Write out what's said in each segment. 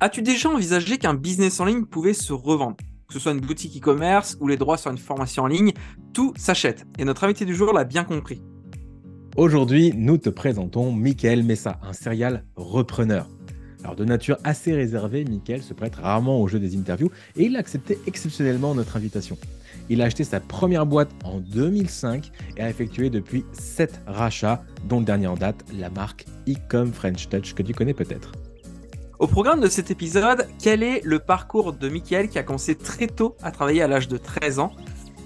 As-tu déjà envisagé qu'un business en ligne pouvait se revendre? Que ce soit une boutique e-commerce ou les droits sur une formation en ligne, tout s'achète. Et notre invité du jour l'a bien compris. Aujourd'hui, nous te présentons Michael Messa, un serial repreneur. Alors de nature assez réservée, Michael se prête rarement au jeu des interviews et il a accepté exceptionnellement notre invitation. Il a acheté sa première boîte en 2005 et a effectué depuis 7 rachats, dont le dernier en date, la marque Ecom French Touch, que tu connais peut-être. Au programme de cet épisode, quel est le parcours de Michael qui a commencé très tôt à travailler à l'âge de 13 ans?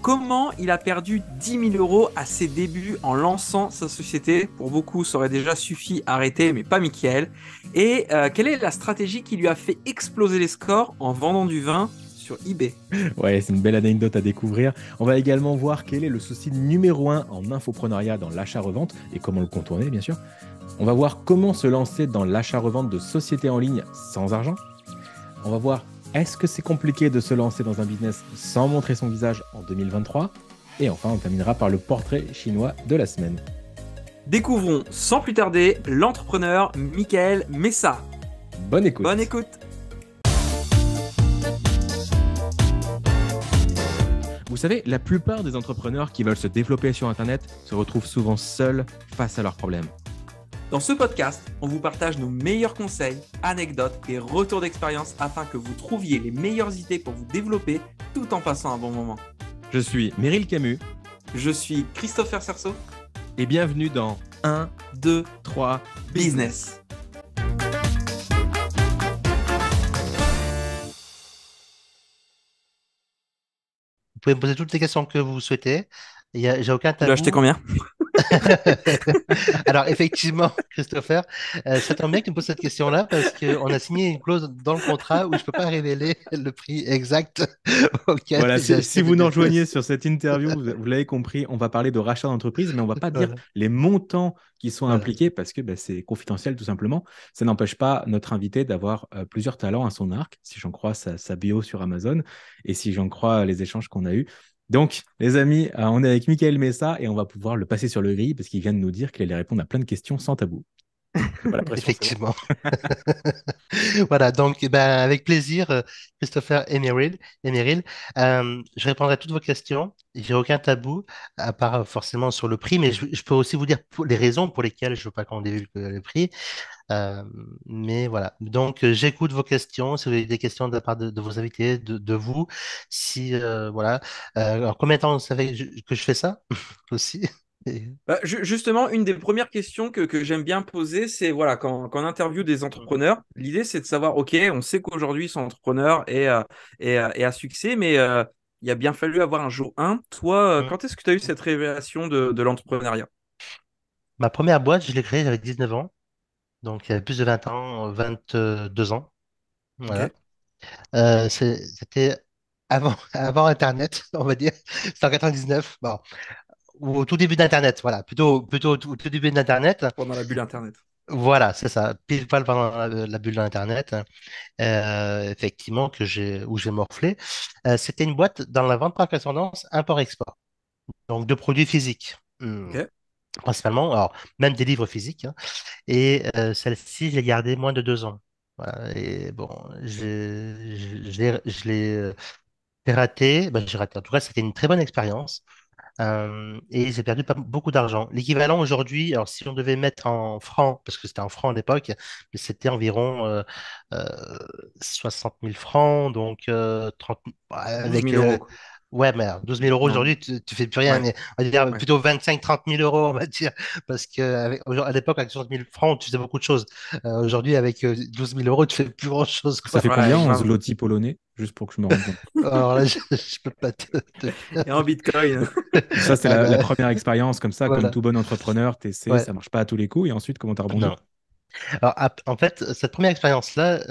Comment il a perdu 10 000 euros à ses débuts en lançant sa société? Pour beaucoup, ça aurait déjà suffi à arrêter, mais pas Michael. Et quelle est la stratégie qui lui a fait exploser les scores en vendant du vin sur eBay? Ouais, c'est une belle anecdote à découvrir. On va également voir quel est le souci numéro un en infopreneuriat dans l'achat-revente et comment le contourner, bien sûr. On va voir comment se lancer dans l'achat-revente de sociétés en ligne sans argent. On va voir est-ce que c'est compliqué de se lancer dans un business sans montrer son visage en 2023. Et enfin, on terminera par le portrait chinois de la semaine. Découvrons sans plus tarder l'entrepreneur Michael Messa. Bonne écoute. Bonne écoute. Vous savez, la plupart des entrepreneurs qui veulent se développer sur Internet se retrouvent souvent seuls face à leurs problèmes. Dans ce podcast, on vous partage nos meilleurs conseils, anecdotes et retours d'expérience afin que vous trouviez les meilleures idées pour vous développer tout en passant un bon moment. Je suis Meryl Camus Je suis Christopher Cerceau, et bienvenue dans 1, 2 3 Business. Vous pouvez me poser toutes les questions que vous souhaitez. J'ai aucun Tu l'as acheté tabou. combien? Alors, effectivement, Christopher, ça tombe bien que tu me poses cette question-là parce qu'on a signé une clause dans le contrat où je ne peux pas révéler le prix exact auquel Voilà, j'ai si acheté le vous nous rejoignez business. sur cette interview, vous l'avez compris, on va parler de rachat d'entreprise, mais on ne va pas dire Voilà, les montants qui sont voilà. impliqués parce que c'est confidentiel tout simplement. Ça n'empêche pas notre invité d'avoir plusieurs talents à son arc, si j'en crois sa bio sur Amazon et si j'en crois les échanges qu'on a eus. Donc, les amis, on est avec Michael Messa et on va pouvoir le passer sur le gris parce qu'il vient de nous dire qu'il allait répondre à plein de questions sans tabou. Pas la pression, c'est bon. Effectivement. Voilà, donc eh ben, avec plaisir, Christopher et Meryl, je répondrai à toutes vos questions. J'ai aucun tabou, à part forcément sur le prix, mais je peux aussi vous dire les raisons pour lesquelles je ne veux pas qu'on divulgue le prix. Euh, mais voilà, donc j'écoute vos questions, si vous avez des questions de la part de vos invités, de vous, si voilà. Alors combien de temps vous savez que je fais ça aussi? Et- Justement, une des premières questions que j'aime bien poser, c'est voilà, quand on interviewe des entrepreneurs, l'idée c'est de savoir, ok, on sait qu'aujourd'hui ils sont entrepreneurs et à succès, mais il a bien fallu avoir un jour 1. Toi, quand est-ce que tu as eu cette révélation de l'entrepreneuriat? Ma première boîte, je l'ai créée, j'avais 19 ans, donc il y avait plus de 20 ans, 22 ans. Voilà. Ok. C'était avant Internet, on va dire. C'était en 99, bon, ou au tout début d'Internet, voilà, plutôt au tout début d'Internet. Pendant la bulle Internet. Voilà, c'est ça, pile poil pendant la bulle d'Internet, effectivement, où j'ai morflé. C'était une boîte dans la vente par correspondance, import-export, donc de produits physiques. Ok. Principalement, alors même des livres physiques, hein. Et celle-ci, je l'ai gardée moins de 2 ans. Voilà. Et bon, j'ai raté. Ben, j'ai raté. En tout cas, c'était une très bonne expérience. Et j'ai perdu beaucoup d'argent. L'équivalent aujourd'hui, alors si on devait mettre en francs, parce que c'était en francs à l'époque, mais c'était environ euh, 60 000 francs, donc 30, Douze avec mille euros, quoi. ouais, mais alors, 12 000 euros Non. aujourd'hui, tu fais plus rien, Ouais. mais on va dire Ouais. plutôt 25-30 000 euros, on va dire, parce que à l'époque, avec 60 000 francs, tu faisais beaucoup de choses. Aujourd'hui, avec 12 000 euros, tu fais plus grand-chose, Ça quoi. fait Ouais, combien en grave. zloty polonais? Juste pour que je me rende compte. Alors là, je peux pas te dire. Et en Bitcoin. Ça, c'est Ah la bah, première expérience comme ça, comme voilà. tout bon entrepreneur, t'essaies, Ouais. ça marche pas à tous les coups. Et ensuite, comment t'as rebondi? Non. Alors, en fait, cette première expérience-là,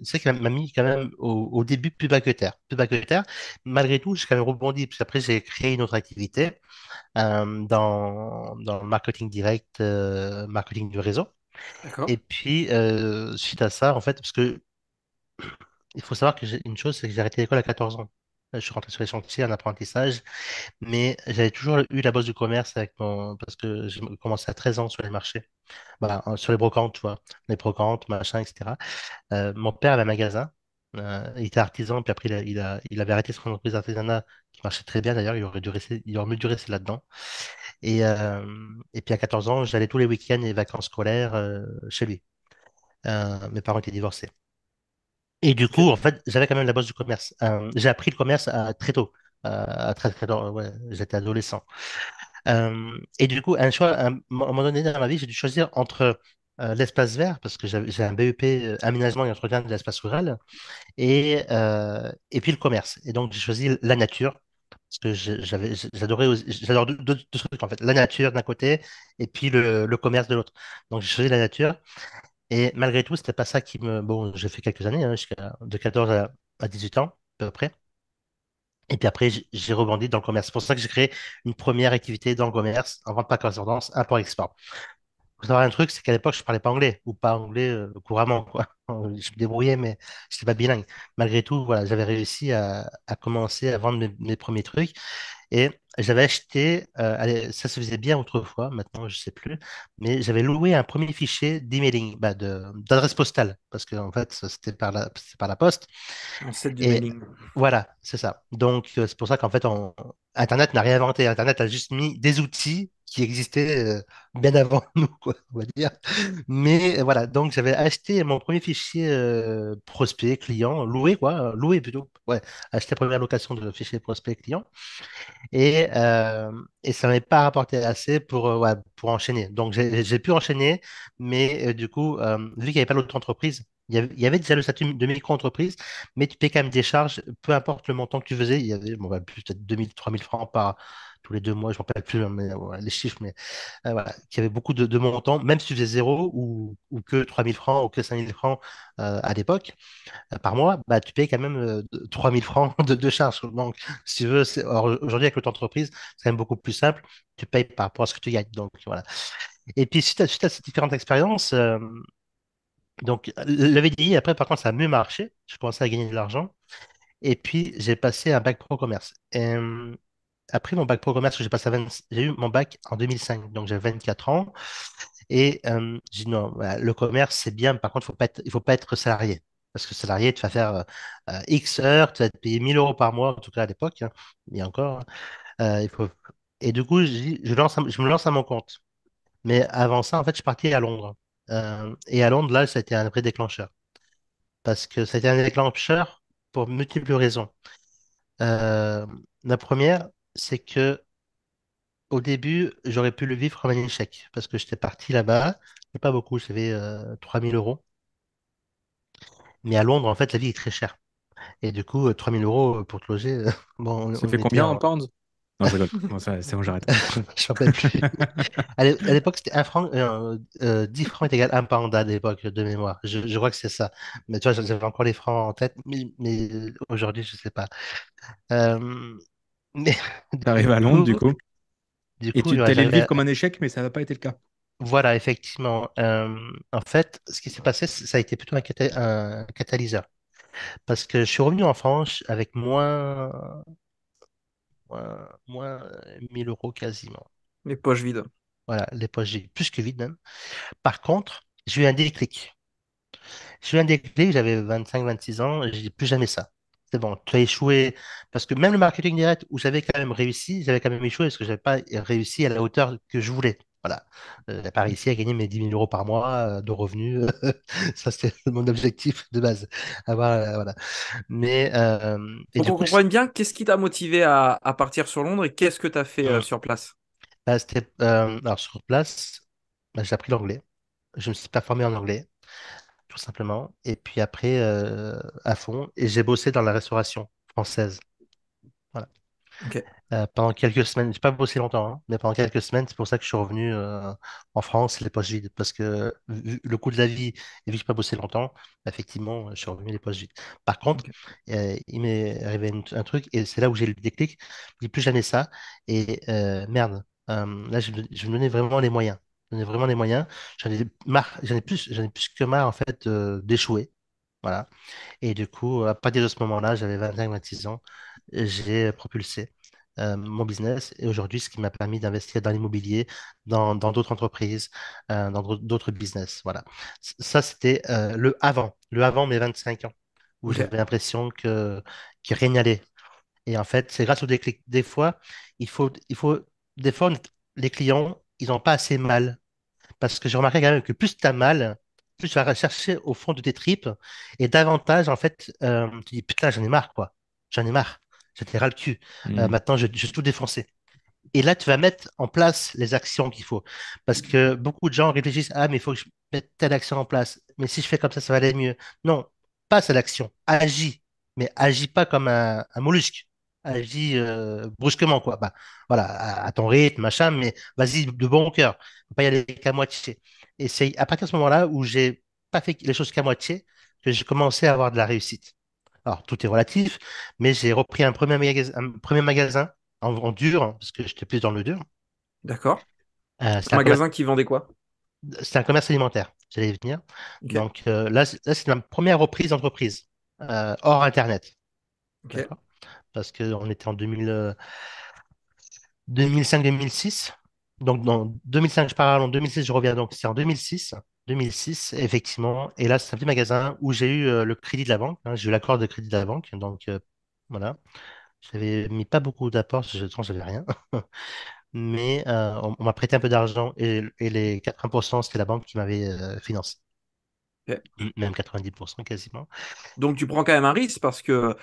c'est qu'elle m'a mis quand même au début plus bas que terre. Plus bas que terre. Malgré tout, j'ai quand même rebondi, parce qu'après, j'ai créé une autre activité dans le marketing direct, marketing du réseau. D'accord. Et puis, suite à ça, en fait, parce que il faut savoir que j'ai une chose, c'est que j'ai arrêté l'école à 14 ans. Je suis rentré sur les chantiers en apprentissage, mais j'avais toujours eu la bosse du commerce parce que j'ai commencé à 13 ans sur les marchés, voilà, sur les brocantes, tu vois, les brocantes, machin, etc. Mon père avait un magasin, il était artisan, puis après il avait arrêté son entreprise d'artisanat qui marchait très bien d'ailleurs, il aurait mieux dû rester là-dedans. Et puis à 14 ans, j'allais tous les week-ends et vacances scolaires chez lui. Mes parents étaient divorcés. Et du Ok. coup, en fait, j'avais quand même la base du commerce. J'ai appris le commerce très tôt, très très tôt, ouais, j'étais adolescent. Et du coup, à un moment donné dans ma vie, j'ai dû choisir entre l'espace vert, parce que j'ai un BEP aménagement et entretien de l'espace rural, et puis le commerce. Et donc, j'ai choisi la nature, parce que j'adore deux trucs en fait, la nature d'un côté, et puis le commerce de l'autre. Donc, j'ai choisi la nature. Et malgré tout, c'était pas ça qui me. Bon, j'ai fait quelques années, hein, de 14 à 18 ans, à peu près. Et puis après, j'ai rebondi dans le commerce. C'est pour ça que j'ai créé une première activité dans le commerce, en vente par correspondance, import-export. Faut savoir un truc, c'est qu'à l'époque, je parlais pas anglais, ou pas anglais couramment, quoi. Je me débrouillais, mais je n'étais pas bilingue. Malgré tout, voilà, j'avais réussi à commencer à vendre mes premiers trucs. Et j'avais acheté, allez, ça se faisait bien autrefois, maintenant je sais plus, mais j'avais loué un premier fichier d'emailing, d'adresse postale, parce que en fait c'était par la poste. Ancêtre du Et mailing. voilà, c'est ça. Donc c'est pour ça qu'en fait Internet n'a rien inventé. Internet a juste mis des outils qui existaient bien avant nous, quoi, on va dire. Mais voilà, donc j'avais acheté mon premier fichier prospect client, loué quoi, loué plutôt, ouais, acheté la première location de fichier prospect client. Et ça m'avait pas rapporté assez ouais, pour enchaîner. Donc j'ai pu enchaîner, mais du coup, vu qu'il n'y avait pas d'autres entreprises, il y avait déjà le statut de micro-entreprise, mais tu payes quand même des charges, peu importe le montant que tu faisais. Il y avait bon, bah, peut-être 2000, 3000 francs par tous les 2 mois, je ne me rappelle plus hein, mais, voilà, les chiffres, mais voilà, qu'il y avait beaucoup de montants, même si tu faisais zéro ou que 3000 francs ou que 5000 francs à l'époque par mois, bah, tu payes quand même 3000 francs de charges. Donc, si tu veux, alors, aujourd'hui, avec notre entreprise, c'est quand même beaucoup plus simple. Tu payes par rapport à ce que tu gagnes. Donc, voilà. Et puis, suite à ces différentes expériences, donc, le VDI, après, par contre, ça a mieux marché. Je commençais à gagner de l'argent. Et puis, j'ai passé un bac pro commerce. Après mon bac pro commerce, j'ai eu mon bac en 2005. Donc, j'avais 24 ans. Et j'ai dit non, voilà, le commerce, c'est bien, mais par contre, il faut pas être salarié. Parce que salarié, tu vas faire X heures, tu vas te payer 1000 euros par mois, en tout cas à l'époque, hein, il y a encore. Il faut... Et du coup, je me lance à mon compte. Mais avant ça, en fait, je partais à Londres. Et à Londres, là, ça a été un vrai déclencheur. Parce que ça a été un déclencheur pour multiples raisons. Euh, la première, c'est que au début, j'aurais pu le vivre comme un échec. Parce que j'étais parti là-bas, mais pas beaucoup, j'avais 3000 euros. Mais à Londres, en fait, la vie est très chère. Et du coup, 3000 euros pour te loger, bon, Ça fait on était combien en en. pounds? Non, je rigole. Bon, c'est bon, j'arrête. Je ne rappelle plus. À l'époque, c'était un franc, 10 francs est égal à un pound à l'époque de mémoire. Je crois que c'est ça. Mais tu vois, j'avais encore les francs en tête, mais aujourd'hui, je ne sais pas. Euh, mais T'arrives à Londres, coup, du et coup, tu ouais, t'allais le j'arrivais vivre à. comme un échec, mais ça n'a pas été le cas. Voilà, effectivement. En fait, ce qui s'est passé, ça a été plutôt un catalyseur. Parce que je suis revenu en France avec moins 1000 euros quasiment. Les poches vides. Voilà, les poches vides, plus que vides même. Par contre, j'ai eu un déclic. J'ai eu un déclic, j'avais 25, 26 ans, et j'ai dit plus jamais ça. C'est bon, tu as échoué. Parce que même le marketing direct, où j'avais quand même réussi, j'avais quand même échoué parce que je n'avais pas réussi à la hauteur que je voulais. Voilà. Je n'ai pas réussi à gagner mes 10 000 euros par mois de revenus. Ça, c'était mon objectif de base. Voilà. Et Pour du qu'on coup, comprenne bien, qu'est-ce qui t'a motivé à partir sur Londres et qu'est-ce que tu as fait sur place? alors sur place, bah, j'ai appris l'anglais. Je me suis pas formé en anglais, tout simplement. Et puis après, à fond, et j'ai bossé dans la restauration française. Voilà. Ok, Pendant quelques semaines, j'ai pas bossé longtemps, hein, mais pendant quelques semaines, c'est pour ça que je suis revenu en France les poches vides, parce que vu le coût de la vie, et vu que j'ai pas bossé longtemps, effectivement, je suis revenu les poches vides. Par contre, ok. il m'est arrivé un truc, et c'est là où j'ai eu le déclic, je dis plus jamais ça, et merde, là, je me donnais vraiment les moyens. Je me donnais vraiment les moyens. J'en ai plus que marre, en fait, d'échouer. Voilà. Et du coup, à partir de ce moment-là, j'avais 25, 26 ans, j'ai propulsé mon business. Et aujourd'hui, ce qui m'a permis d'investir dans l'immobilier, dans d'autres entreprises, dans d'autres business. Voilà. Ça, c'était le avant mes 25 ans, où Ok. j'avais l'impression que rien n'y allait. Et en fait, c'est grâce au déclic. Des fois, des fois, les clients, ils n'ont pas assez mal. Parce que j'ai remarqué quand même que plus tu as mal, plus tu vas rechercher au fond de tes tripes, et davantage, en fait, tu dis, putain, j'en ai marre, quoi. J'en ai marre. J'étais ras le cul. Hmm. Maintenant, je vais tout défoncer. Et là, tu vas mettre en place les actions qu'il faut. Parce que beaucoup de gens réfléchissent, ah, mais il faut que je mette telle action en place. Mais si je fais comme ça va aller mieux. Non, passe à l'action. Agis. Mais agis pas comme un mollusque. Agis brusquement, quoi. Bah, voilà, à ton rythme, machin, mais vas-y de bon cœur. Faut pas y aller qu'à moitié. Et c'est à partir de ce moment-là où j'ai pas fait les choses qu'à moitié que j'ai commencé à avoir de la réussite. Alors, tout est relatif, mais j'ai repris un premier magasin en dur, hein, parce que j'étais plus dans le dur. D'accord. C'était Un magasin qui vendait quoi? un commerce alimentaire, j'allais y venir. Ok. Donc là, c'est ma première reprise d'entreprise, hors Internet. Ok. D'accord? Parce qu'on était en 2005-2006. Donc, dans 2005, je pars en 2006, je reviens. Donc, c'est en 2006. 2006, effectivement. Et là, c'est un petit magasin où j'ai eu le crédit de la banque, hein. J'ai eu l'accord de crédit de la banque. Donc, voilà. J'avais mis pas beaucoup d'apports, parce que de toute façon, j'avais rien. Mais on m'a prêté un peu d'argent et les 80%, c'était la banque qui m'avait financé. Ok. Même 90% quasiment. Donc tu prends quand même un risque parce que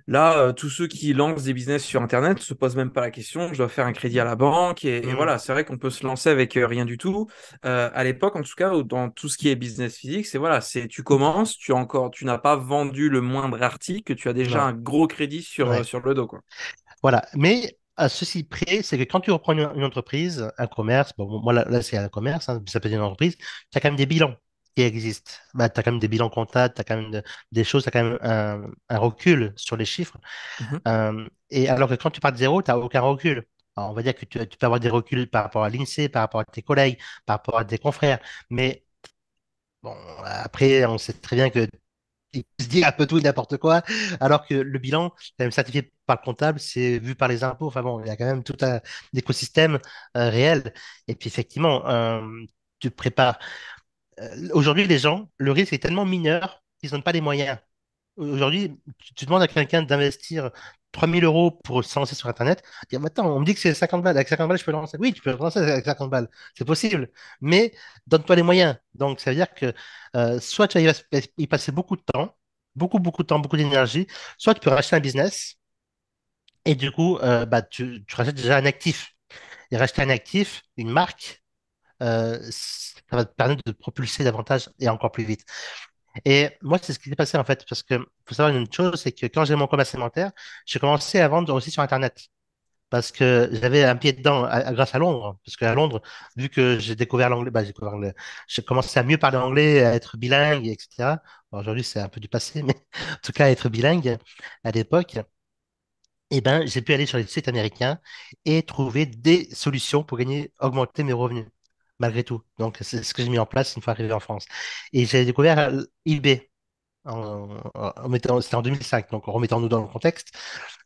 là, tous ceux qui lancent des business sur Internet se posent même pas la question, je dois faire un crédit à la banque et Hmm. voilà, c'est vrai qu'on peut se lancer avec rien du tout. À l'époque, en tout cas, ou dans tout ce qui est business physique, c'est voilà, c'est tu commences, tu n'as pas vendu le moindre article, que tu as déjà Non, un gros crédit ouais. sur le dos, quoi. Voilà. Mais à ceci près, c'est que quand tu reprends une entreprise, un commerce, bon, moi là, c'est un commerce, hein, ça peut être une entreprise, tu as quand même des bilans qui existent. Bah, tu as quand même des bilans comptables, tu as quand même des choses, tu as quand même un recul sur les chiffres. Mhm. Et alors que quand tu pars de zéro, tu n'as aucun recul. Alors, on va dire que tu peux avoir des reculs par rapport à l'INSEE, par rapport à tes collègues, par rapport à tes confrères. Mais bon, après, on sait très bien que il peut se dire un peu tout et n'importe quoi, alors que le bilan, quand même certifié par le comptable, c'est vu par les impôts. Enfin bon, il y a quand même tout un écosystème réel. Et puis effectivement, tu te prépares. Aujourd'hui, les gens, le risque est tellement mineur qu'ils n'ont pas les moyens. Aujourd'hui, tu demandes à quelqu'un d'investir 3 000 € pour se lancer sur Internet. Il dit, mais attends, on me dit que c'est 50 balles. Avec 50 balles, je peux le lancer. Oui, tu peux le lancer avec 50 balles. C'est possible. Mais donne-toi les moyens. Donc, ça veut dire que soit tu vas y passer beaucoup de temps, beaucoup de temps, beaucoup d'énergie, soit tu peux racheter un business et du coup, bah, tu rachètes déjà un actif. Et racheter un actif, une marque, ça va te permettre de te propulser davantage et encore plus vite. Et moi, c'est ce qui s'est passé en fait, parce que faut savoir une chose, c'est que quand j'ai mon commerce alimentaire, j'ai commencé à vendre aussi sur Internet. Parce que j'avais un pied dedans grâce à Londres. Parce qu'à Londres, vu que j'ai découvert l'anglais, bah, j'ai découvert l'anglais. J'ai commencé à mieux parler anglais, à être bilingue, etc. Bon, aujourd'hui, c'est un peu du passé, mais en tout cas, être bilingue à l'époque, eh ben, j'ai pu aller sur les sites américains et trouver des solutions pour gagner, augmenter mes revenus, malgré tout. Donc, c'est ce que j'ai mis en place une fois arrivé en France. Et j'ai découvert eBay c'était en 2005, donc en remettant-nous dans le contexte.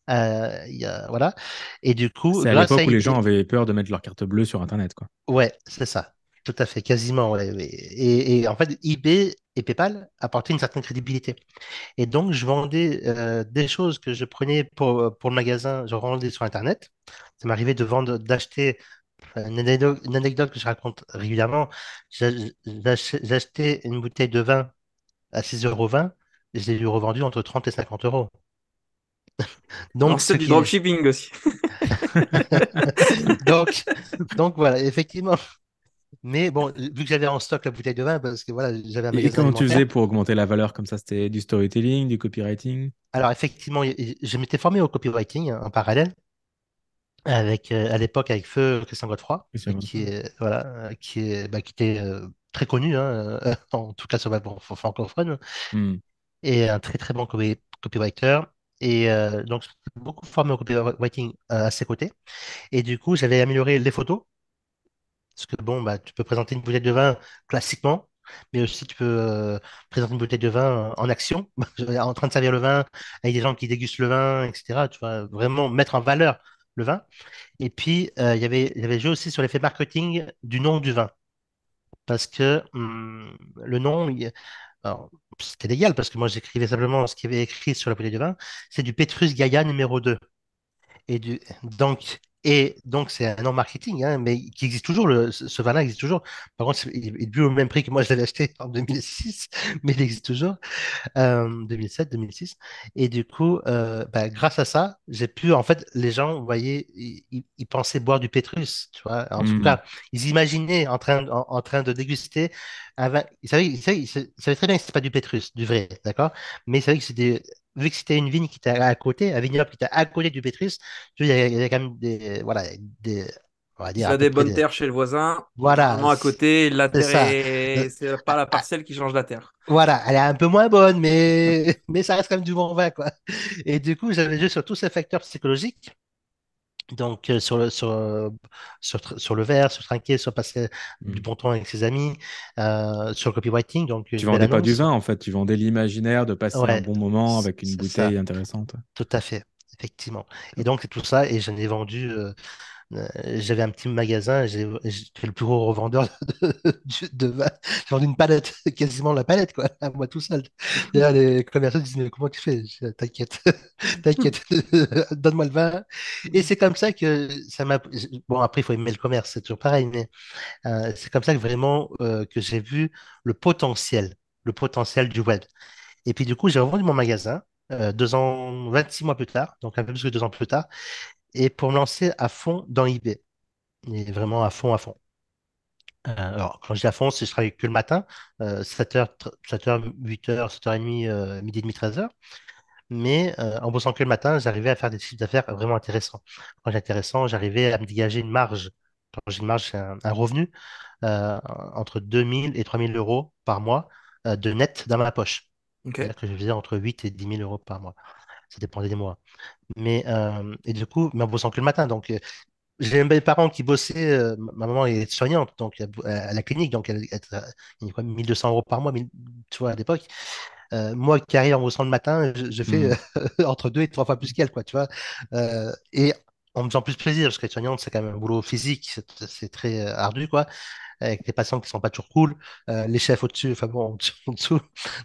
Voilà. Et du coup, C'est à grâce à l'époque où les eBay, gens avaient peur de mettre leur carte bleue sur Internet, quoi. ouais, c'est ça. Tout à fait, quasiment. Ouais, ouais. Et en fait, eBay et PayPal apportaient une certaine crédibilité. Et donc, je vendais des choses que je prenais pour le magasin, je revendais sur Internet. Ça m'arrivait d'acheter une anecdote que je raconte régulièrement. J'achetais une bouteille de vin à 6,20 € et je l'ai revendu entre 30 et 50 €. Donc, L'ancêtre du dropshipping aussi. donc, donc voilà, effectivement. Mais bon, vu que j'avais en stock la bouteille de vin, parce que voilà, j'avais un Et magasin comment tu alimentaire. faisais pour augmenter la valeur comme ça? C'était du storytelling, du copywriting? Alors effectivement, je m'étais formé au copywriting en parallèle, avec à l'époque avec Feu Christian Godefroy, Oui, c'est comme ça. qui est voilà, qui était très connu, hein, en tout cas sur la francophone, Hmm. et un très très bon copywriter. Et donc, je me suis beaucoup formé au copywriting à ses côtés. Et du coup, j'avais amélioré les photos. Parce que bon, bah, tu peux présenter une bouteille de vin classiquement. mais aussi tu peux présenter une bouteille de vin en action, en train de servir le vin, avec des gens qui dégustent le vin, etc. Tu vois, vraiment mettre en valeur le vin. Et puis, il y avait joué aussi sur l'effet marketing du nom du vin. Parce que le nom, alors, c'était légal, parce que moi j'écrivais simplement ce qu'il y avait écrit sur la bouteille de vin, c'est du Petrus Gaïa numéro 2. Et donc c'est un nom marketing, hein, mais qui existe toujours, ce vin-là existe toujours. Par contre, il est plus au même prix que moi je l'avais acheté en 2006, mais il existe toujours. 2007, 2006. Et du coup, bah, grâce à ça, j'ai pu, en fait, les gens, vous voyez, ils pensaient boire du Pétrus, tu vois. En tout Hmm. cas, ils imaginaient en train de déguster un vin. Ils savaient très bien que c'était pas du Pétrus, du vrai, d'accord? Mais ils savaient que c'était, vu que c'était une vigne qui était à côté, un vignoble qui était à côté du Pétrus, tu vois, il y a quand même des, voilà, des, on va dire Il à a peu des près bonnes des, terres chez le voisin. voilà, Normalement, à côté, la c'est terre ça. est. C'est pas la parcelle qui change la terre. Voilà, elle est un peu moins bonne, mais ça reste quand même du bon vin, quoi. Et du coup, j'avais joué sur tous ces facteurs psychologiques. Donc, sur le verre, sur trinquer, sur passer du Hmm. bon temps avec ses amis, sur le copywriting, donc Tu une belle vendais pas du annonce. vin, en fait. Tu vendais l'imaginaire de passer un Ouais, bon moment avec une c'est ça, bouteille intéressante. tout à fait, effectivement. Et donc, c'est tout ça, et j'en ai vendu. J'avais un petit magasin, j'étais le plus gros revendeur de vin. J'ai vendu une palette, quasiment la palette, quoi, à moi tout seul. D'ailleurs, les commerçants disent, mais comment tu fais? Je dis, t'inquiète, t'inquiète, donne-moi le vin. Et c'est comme ça que ça m'a. Bon, après, il faut aimer le commerce, c'est toujours pareil, mais c'est comme ça que vraiment que j'ai vu le potentiel du web. Et puis, du coup, j'ai revendu mon magasin. 2 ans, 26 mois plus tard, donc un peu plus que 2 ans plus tard, et pour me lancer à fond dans eBay. Et vraiment à fond, à fond. Alors, quand je dis à fond, c'est que je travaille que le matin, 7h, 7h, 8h, 7h30, midi et demi, 13h. Mais en bossant que le matin, j'arrivais à faire des chiffres d'affaires vraiment intéressants. Quand j'ai intéressant, j'arrivais à me dégager une marge. Quand j'ai une marge, c'est un revenu entre 2 000 et 3 000 € par mois de net dans ma poche. Ok. C'est-à-dire que je faisais entre 8 et 10 000 € par mois. Ça dépendait des mois. Et du coup, mais en bossant que le matin. Donc, j'ai mes parents qui bossaient. Ma maman est soignante donc à la clinique, donc elle gagne quoi, 1 200 € par mois, tu vois, à l'époque. Moi qui arrive en bossant le matin, je fais Hmm. entre 2 et 3 fois plus qu'elle, quoi, tu vois. Et en me faisant plus plaisir, parce qu'être soignante, c'est quand même un boulot physique, c'est très ardu, quoi, avec des patients qui sont pas toujours cool, les chefs au-dessus, enfin bon, en dessous.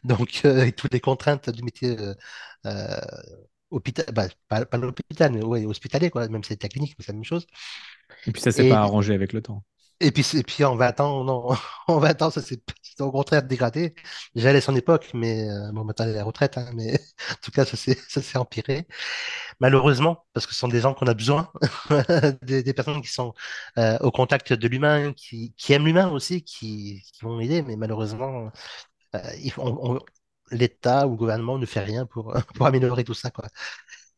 Donc, et toutes les contraintes du métier euh, hôpital, bah, pas l'hôpital, mais ouais, hospitalier, quoi, même si c'est la clinique, mais c'est la même chose. Et puis ça s'est Et, pas arrangé avec le temps. et puis en 20 ans, non, en 20 ans, ça s'est au contraire dégradé. J'allais à son époque, mais bon, maintenant elle est à la retraite, hein, mais en tout cas, ça s'est empiré. Malheureusement, parce que ce sont des gens qu'on a besoin, des personnes qui sont au contact de l'humain, qui aiment l'humain aussi, qui vont aider, mais malheureusement, l'État ou le gouvernement ne fait rien pour améliorer tout ça, quoi.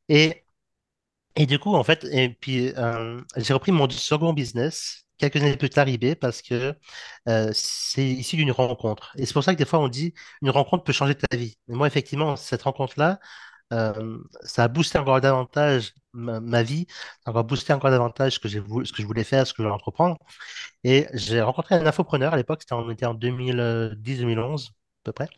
Et Et du coup, en fait, et puis j'ai repris mon second business quelques années plus tard, eBay, parce que c'est issu d'une rencontre. Et c'est pour ça que des fois on dit une rencontre peut changer ta vie. Mais moi, effectivement, cette rencontre-là, ça a boosté encore davantage ma vie, ça a encore boosté encore davantage ce que je voulais faire, ce que je voulais entreprendre. Et j'ai rencontré un infopreneur à l'époque, on était en 2010-2011 à peu près.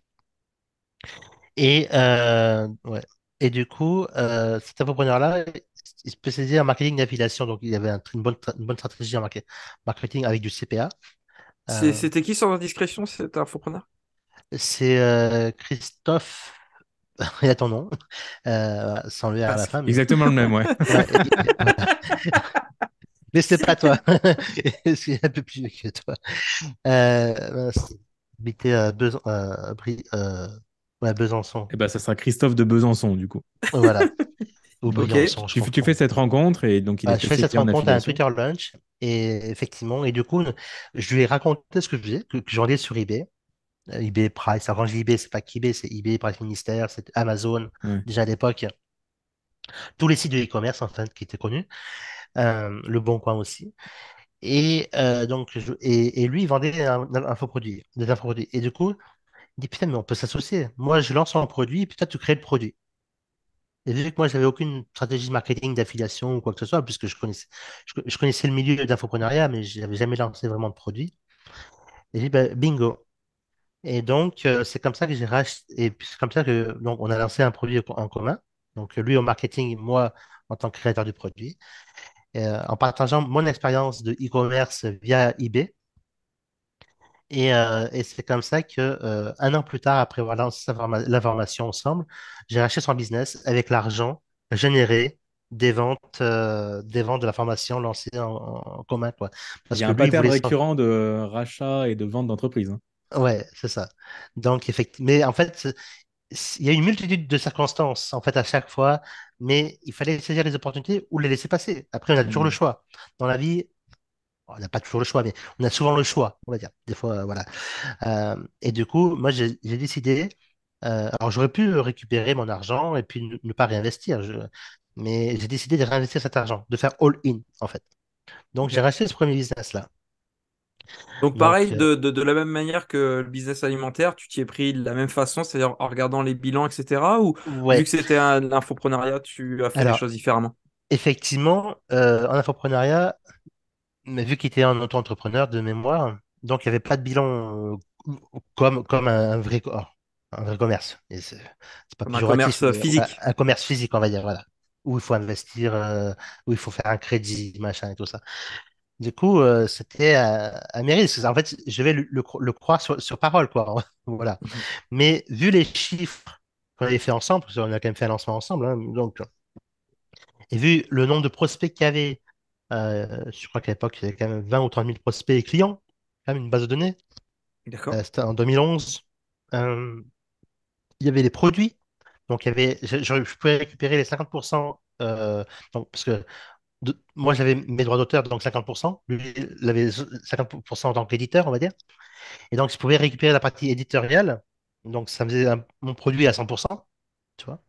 Ouais. Et du coup, cet entrepreneur-là, il se spécialisait en marketing d'affiliation. Donc, il avait une bonne stratégie en marketing avec du CPA. Euh, C'était qui sans indiscrétion, cet infopreneur? c'est Christophe, il a ton nom, sans le R à la Basque. fin, mais Exactement le même, ouais. ouais, voilà. Mais c'est pas toi. C'est un peu plus vieux que toi. Mince. Il habitait à ouais, Besançon. Et ben ça sera Christophe de Besançon, du coup. Voilà. Ou Ok. Briançon, je Tu fais confonds. cette rencontre et donc il est Je fais cette spécialisé en rencontre à un affiliation. Twitter lunch et effectivement, et du coup, je lui ai raconté ce que je faisais, que je vendais sur eBay. eBay Price. Alors, quand je dis eBay, c'est pas qu'eBay, c'est eBay, Price Ministère, c'est Amazon, Ouais. déjà à l'époque, tous les sites de e-commerce en fait qui étaient connus, Le Bon Coin aussi. Et lui, il vendait un infoproduit, des infoproduits. Et du coup, il dit, putain, mais on peut s'associer. Moi, je lance un produit, et puis toi, tu crées le produit. Et vu que moi, j'avais aucune stratégie de marketing, d'affiliation ou quoi que ce soit, puisque je connaissais le milieu d'infoprenariat, mais je n'avais jamais lancé vraiment de produit. Et j'ai dit, bah, bingo. Et donc, c'est comme ça que j'ai racheté, et puis c'est comme ça que donc, on a lancé un produit en commun. Donc, lui au marketing, moi en tant que créateur du produit, en partageant mon expérience de e-commerce via eBay. Et c'est comme ça que, un an plus tard, après avoir lancé la formation ensemble, j'ai racheté son business avec l'argent généré des ventes de la formation lancée en commun, quoi. Il Parce y a que un lui, il pattern voulait récurrent de rachat et de vente d'entreprise, hein. Ouais, c'est ça. Donc, effectivement, mais en fait, il y a une multitude de circonstances, en fait, à chaque fois, mais il fallait saisir les opportunités ou les laisser passer. Après, on a toujours le Hmm. choix. Dans la vie, on n'a pas toujours le choix, mais on a souvent le choix, on va dire. Des fois, voilà. Et du coup, moi, j'ai décidé, alors j'aurais pu récupérer mon argent et puis ne pas réinvestir, mais j'ai décidé de réinvestir cet argent, de faire all-in, en fait. Donc, j'ai Ok. racheté ce premier business-là. Donc Donc, pareil, de la même manière que le business alimentaire, tu t'y es pris de la même façon, c'est-à-dire en regardant les bilans, etc. Ou vu ouais. que c'était un infoprenariat, tu as fait les Alors, choses différemment? effectivement, en infoprenariat, mais vu qu'il était un auto-entrepreneur de mémoire, donc il n'y avait pas de bilan comme un vrai commerce. Et c'est pas Comme un péjoratif, commerce mais voilà, physique. un commerce physique, on va dire, voilà, où il faut investir, où il faut faire un crédit, machin et tout ça. Du coup, c'était à mes risques. En fait, je vais le croire sur parole, quoi. Voilà. Mhm. Mais vu les chiffres qu'on avait fait ensemble, parce qu'on a quand même fait un lancement ensemble, hein, donc, et vu le nombre de prospects qu'il y avait, je crois qu'à l'époque, il y avait quand même 20 ou 30 000 prospects et clients, quand même une base de données. D'accord. C'était en 2011. Euh, il y avait les produits. Donc, il y avait, je pouvais récupérer les 50%, donc, parce que moi, j'avais mes droits d'auteur, donc 50%. Lui, il avait 50% en tant qu'éditeur, on va dire. Et donc, je pouvais récupérer la partie éditoriale. Donc, ça faisait mon produit à 100%, tu vois.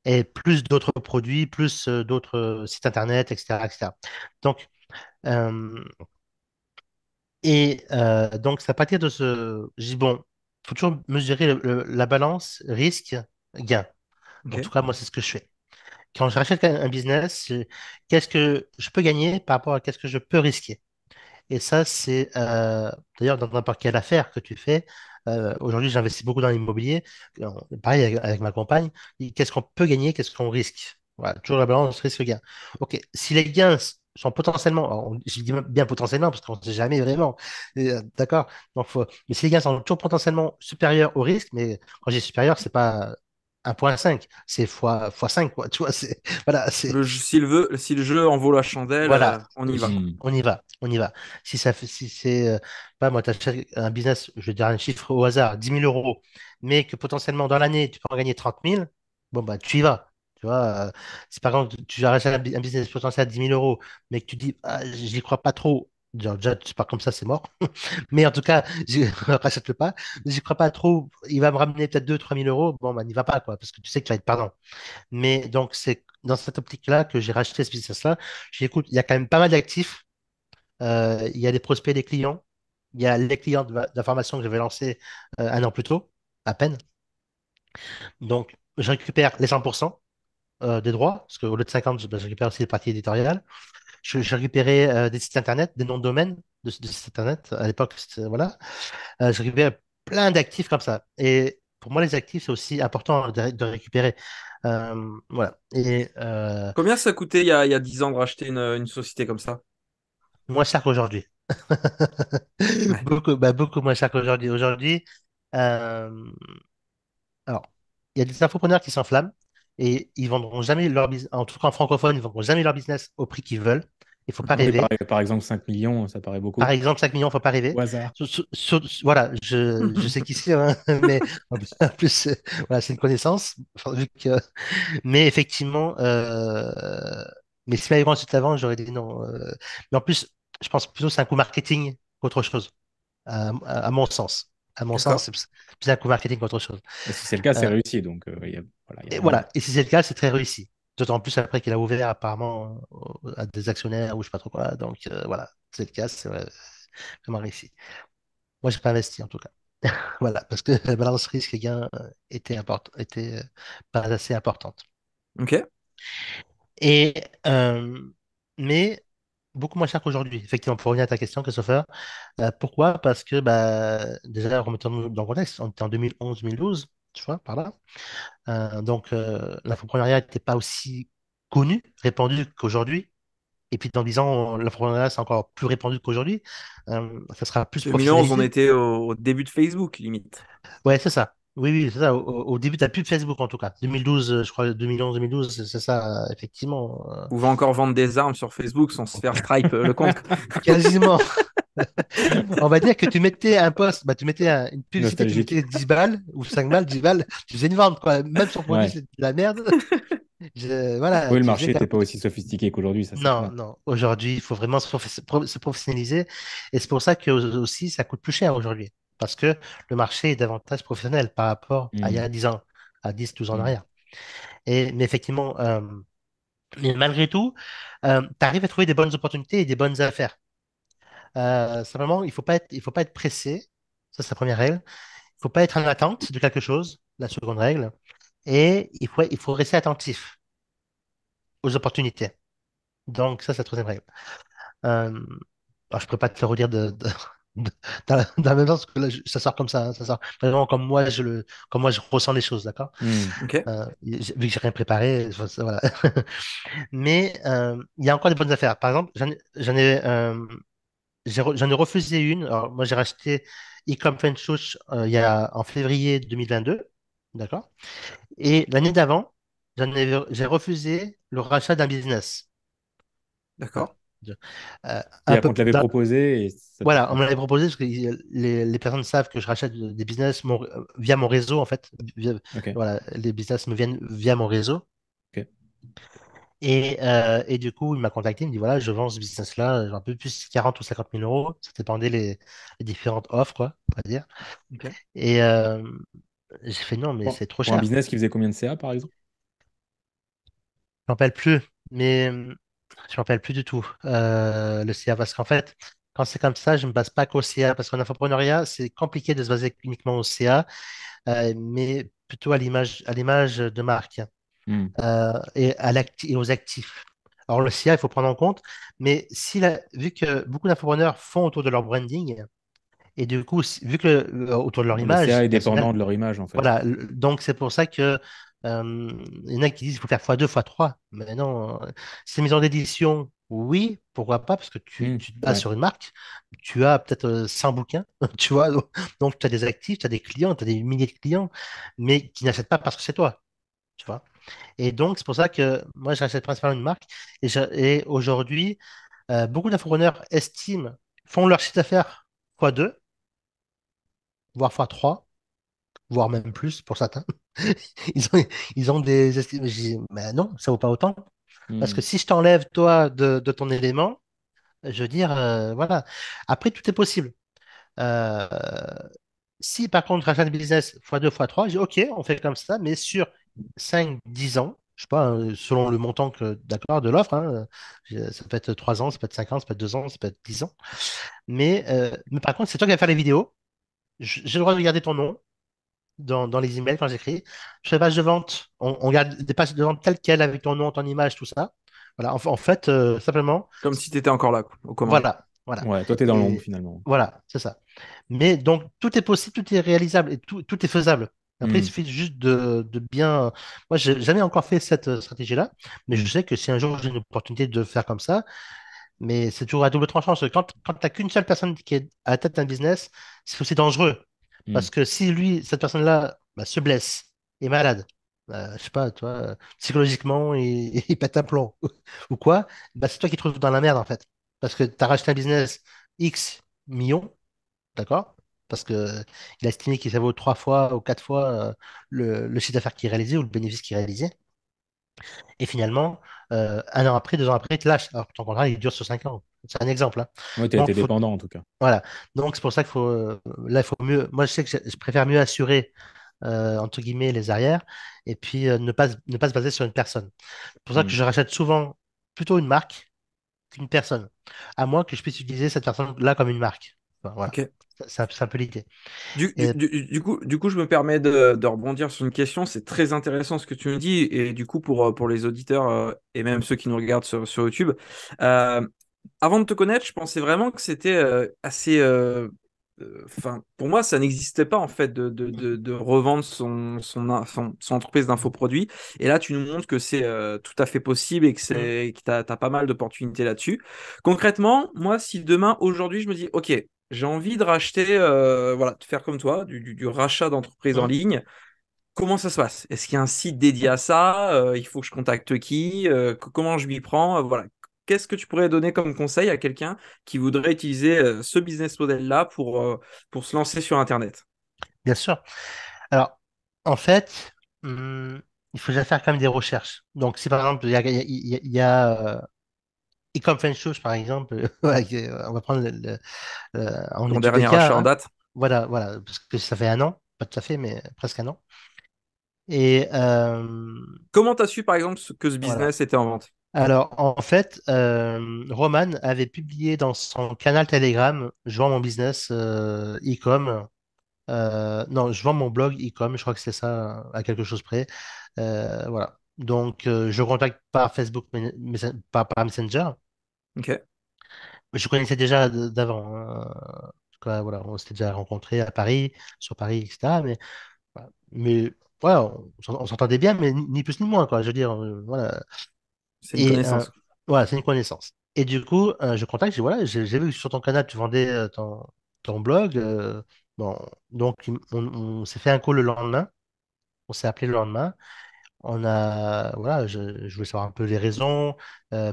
Et plus d'autres produits, plus d'autres sites internet, etc., etc. Donc, euh, donc, c'est à partir de je dis, bon, il faut toujours mesurer la balance risque-gain. En Ok. tout cas, moi, c'est ce que je fais. Quand je rachète un business, qu'est-ce que je peux gagner par rapport à qu'est-ce que je peux risquer? Et ça, c'est d'ailleurs dans n'importe quelle affaire que tu fais. Aujourd'hui, j'investis beaucoup dans l'immobilier. Pareil avec ma compagne. Qu'est-ce qu'on peut gagner? Qu'est-ce qu'on risque? Voilà, toujours la balance risque-gain. OK. Si les gains sont potentiellement, alors, je dis bien potentiellement parce qu'on ne sait jamais vraiment. D'accord? Mais si les gains sont toujours potentiellement supérieurs au risque, mais quand j'ai supérieur, c'est pas 1,5, c'est fois 5, quoi. Tu vois, voilà, Si le jeu en vaut la chandelle, voilà, on y va, quoi. Hmm. on y va, on y va. Si c'est, pas moi, tu achètes un business, je vais dire un chiffre au hasard, 10 000 euros, mais que potentiellement dans l'année, tu peux en gagner 30 000, bon, bah, tu y vas. Tu vois, si par exemple, tu rachètes un business potentiel à 10 000 euros, mais que tu dis, ah, j'y crois pas trop, genre, déjà, c'est pas comme ça, c'est mort. Mais en tout cas, je rachète-le pas, j'y crois pas trop, il va me ramener peut-être 2 000 ou 3 000 euros, bon, bah, n'y va pas, quoi, parce que tu sais que tu vas être perdant. Mais donc, c'est dans cette optique-là que j'ai racheté ce business-là. J'ai dit, écoute, il y a quand même pas mal d'actifs. Il y a des prospects, des clients. Il y a les clients de la formation que j'avais lancé un an plus tôt, à peine. Donc, je récupère les 100% des droits, parce qu'au lieu de 50, je récupère aussi les parties éditoriales. J'ai récupéré des sites internet, des noms de domaine de sites internet. À l'époque, voilà. J'ai récupéré plein d'actifs comme ça. Et pour moi, les actifs, c'est aussi important de récupérer. Voilà. Combien ça coûtait il y a 10 ans de racheter une société comme ça? Moins cher qu'aujourd'hui. Ouais. Beaucoup moins cher qu'aujourd'hui. Aujourd'hui, euh, alors, il y a des infopreneurs qui s'enflamment et ils vendront jamais leur business, en tout cas en francophone, ils vendront jamais leur business au prix qu'ils veulent. Il faut pas Oui, rêver. par exemple, 5 millions, ça paraît Par beaucoup. exemple, 5 millions, il faut pas rêver. Au hasard. Voilà, je sais qui c'est, hein, mais en plus, voilà, c'est une connaissance. Enfin, mais effectivement, mais si m'avait ensuite avant, j'aurais dit non. Mais en plus, je pense plutôt que c'est un coup marketing qu'autre chose, à mon sens. À mon sens, D'accord. c'est plus un coup marketing qu'autre chose. Et si c'est le cas, c'est Euh, réussi. Donc, voilà, il y a et moyen. voilà. Et si c'est le cas, c'est très réussi. D'autant plus après qu'il a ouvert apparemment à des actionnaires ou je sais pas trop quoi. Donc voilà, c'est le cas, c'est vraiment réussi. Moi, j'ai pas investi en tout cas. Voilà, parce que la balance risque-gain était pas assez importante. Ok. Et, mais, beaucoup moins cher qu'aujourd'hui. Effectivement, pour revenir à ta question, Christopher, pourquoi? Parce que bah, déjà, remettons-nous dans le contexte, on était en 2011-2012, tu vois, par là. Donc, l'infoprenariat n'était pas aussi connu, répandu qu'aujourd'hui. Et puis, dans 10 ans, l'infoprenariat, c'est encore plus répandu qu'aujourd'hui. Ça sera plus 2011, on professionnalisé. était au début de Facebook, limite. Ouais, c'est ça. Oui, oui, c'est ça. Au début, tu n'as plus de Facebook, en tout cas. 2012, je crois, 2011-2012, c'est ça, effectivement. On pouvait encore vendre des armes sur Facebook sans se faire stripe le compte. Quasiment. On va dire que tu mettais un post, bah, tu mettais une publicité qui Nostalgique. mettait 10 balles ou 5 balles, 10 balles, tu faisais une vente, quoi. Même si ton produit, Ouais. c'était de la merde. Voilà, Oui, le tu faisais marché quand n'était même. pas aussi sophistiqué qu'aujourd'hui, ça c'est Non, clair. non. Aujourd'hui, il faut vraiment se professionnaliser. Et c'est pour ça que aussi, ça coûte plus cher aujourd'hui. Parce que le marché est davantage professionnel par rapport à il y Hmm, a 10 ans, à 10, 12 ans en hmm. arrière. Mais effectivement, mais malgré tout, tu arrives à trouver des bonnes opportunités et des bonnes affaires. Simplement, il faut pas être pressé. Ça, c'est la première règle. Il faut pas être en attente de quelque chose, la seconde règle. Et il faut rester attentif aux opportunités. Donc, ça, c'est la troisième règle. Euh, alors, je ne pourrais pas te le redire de- dans le même sens, parce que là, ça sort comme ça, hein, ça sort vraiment comme moi je ressens les choses, d'accord? Ok. Vu que j'ai rien préparé, voilà. Mais il y a encore des bonnes affaires. Par exemple, j'en ai refusé une. Alors, moi, j'ai racheté Ecom French Touch en février 2022, d'accord? Et l'année d'avant, j'ai refusé le rachat d'un business. Voilà. D'accord. Un C'est-à-dire peu, qu'on te l'avait proposé et ça t'a voilà, on pas. me l'avait proposé parce que les personnes savent que je rachète des business via mon réseau, en fait. Ok, Voilà, les business me viennent via mon réseau. ok. Et du coup, il m'a contacté, il me dit, voilà, je vends ce business-là, un peu plus 40 ou 50 000 euros. Ça dépendait les différentes offres, quoi, on va dire. Ok. Et j'ai fait, non, mais c'est trop Pour un cher. business qui faisait combien de CA par exemple? Je m'en rappelle plus, mais je m'en rappelle plus du tout, le CA, parce qu'en fait, quand c'est comme ça, je ne me base pas qu'au CA, parce qu'en infopreneuriat, c'est compliqué de se baser uniquement au CA, mais plutôt à l'image de marque Hmm. et, et aux actifs. Alors, le CA, il faut prendre en compte, mais vu que beaucoup d'infopreneurs font autour de leur branding, et du coup, vu que autour de leur Le CA image est dépendant personnelle, de leur image en fait. voilà, donc c'est pour ça que il y en a qui disent qu'il faut faire x2, x3. Mais non, ces maisons d'édition, oui, pourquoi pas, parce que Hmm, tu te bases ouais. sur une marque, tu as peut-être 100 bouquins, tu vois, donc tu as des actifs, tu as des clients, tu as des milliers de clients, mais qui n'achètent pas parce que c'est toi, tu vois. Et donc, c'est pour ça que moi, j'achète principalement une marque. Et aujourd'hui, beaucoup d'infopreneurs font leur chiffre d'affaires x2, voire x3, voire même plus pour certains. Ils ont, ils ont des estimes. Je dis, mais non, ça vaut pas autant. Parce Hmm, que si je t'enlève, toi, de ton élément, je veux dire, voilà. Après, tout est possible. Euh, Si par contre, rachat de business x2, x3, je dis, OK, on fait comme ça, mais sur 5 10 ans, je sais pas, selon le montant d'accord, de l'offre, hein, ça peut être 3 ans, ça peut être 5 ans, ça peut être 2 ans, ça peut être 10 ans. Mais par contre, c'est toi qui vas faire les vidéos. J'ai le droit de garder ton nom dans les emails quand j'écris. Je fais page de vente. On garde des pages de vente telles quelles avec ton nom, ton image, tout ça. Voilà, en fait, simplement, Comme si tu étais encore là, quoi, aux commandes. voilà, voilà. ouais, toi t'es dans l'ombre Et finalement. voilà, c'est ça. Mais donc, tout est possible, tout est réalisable et tout est faisable. Après, il Hmm, suffit juste de bien. Moi, j'ai jamais encore fait cette stratégie-là, mais je hmm, sais que si un jour j'ai une opportunité de faire comme ça, mais c'est toujours à double tranchant. Parce que quand tu n'as qu'une seule personne qui est à la tête d'un business, c'est aussi dangereux. hmm. Parce que si lui, cette personne-là, bah, se blesse, est malade, je sais pas, toi, psychologiquement, il pète un plomb ou quoi, bah, c'est toi qui te trouves dans la merde en fait. Parce que tu as racheté un business X millions, d'accord? Parce que il a estimé qu'il ça vaut 3 fois ou 4 fois le chiffre d'affaires qu'il réalisait ou le bénéfice qu'il réalisait. Et finalement, 1 an après, 2 ans après, il te lâche. Alors que ton contrat, il dure sur 5 ans. C'est un exemple, hein. Ouais, t'as été Donc, dépendant en tout cas. voilà. Donc, c'est pour ça qu'il faut, là, il faut mieux. Moi, je sais que je préfère mieux assurer, entre guillemets, les arrières et puis ne pas se baser sur une personne. C'est pour ça que Hmm. je rachète souvent plutôt une marque qu'une personne, à moins que je puisse utiliser cette personne-là comme une marque. Enfin, voilà. Ok. C'est un peu l'idée. Du, du, Et du, du coup, je me permets de rebondir sur une question. C'est très intéressant ce que tu me dis. Et du coup, pour les auditeurs et même ceux qui nous regardent sur YouTube, euh, Avant de te connaître, je pensais vraiment que c'était assez. Enfin, pour moi, ça n'existait pas en fait de revendre son entreprise d'infoproduits. Et là, tu nous montres que c'est tout à fait possible et que Mm. que t'as pas mal d'opportunités là-dessus. Concrètement, moi, si demain, aujourd'hui, je me dis, OK, j'ai envie de racheter, voilà, de faire comme toi, du rachat d'entreprise en Mm. ligne. Comment ça se passe? Est-ce qu'il y a un site dédié à ça? Il faut que je contacte qui? Comment je m'y prends? Voilà. Qu'est-ce que tu pourrais donner comme conseil à quelqu'un qui voudrait utiliser ce business model-là pour se lancer sur Internet? Bien sûr. Alors, en fait, il faut déjà faire quand même des recherches. Donc, si par exemple, il y a Ecom Shoes, par exemple, ouais, on va prendre en Ton étude de dernier cas, achat en hein. date? Voilà, voilà, parce que ça fait un an, pas tout à fait, mais presque un an. Et Comment tu as su, par exemple, que ce voilà. business était en vente? Alors, en fait, Roman avait publié dans son canal Telegram, je vends mon business e-com. Non, je vends mon blog e-com, je crois que c'est ça, à quelque chose près. Voilà. Donc, je contacte par Facebook, par Messenger. Ok, Je connaissais déjà d'avant, hein. Voilà, on s'était déjà rencontrés à Paris, sur Paris, etc. Mais voilà, on s'entendait bien, mais ni plus ni moins, quoi. Je veux dire, voilà. c'est une Et connaissance. voilà, c'est une connaissance. Et du coup, je contacte, je dis, voilà, j'ai vu que sur ton canal, tu vendais ton blog. Bon, donc, on s'est fait un call le lendemain. On s'est appelé le lendemain. Voilà, je voulais savoir un peu les raisons,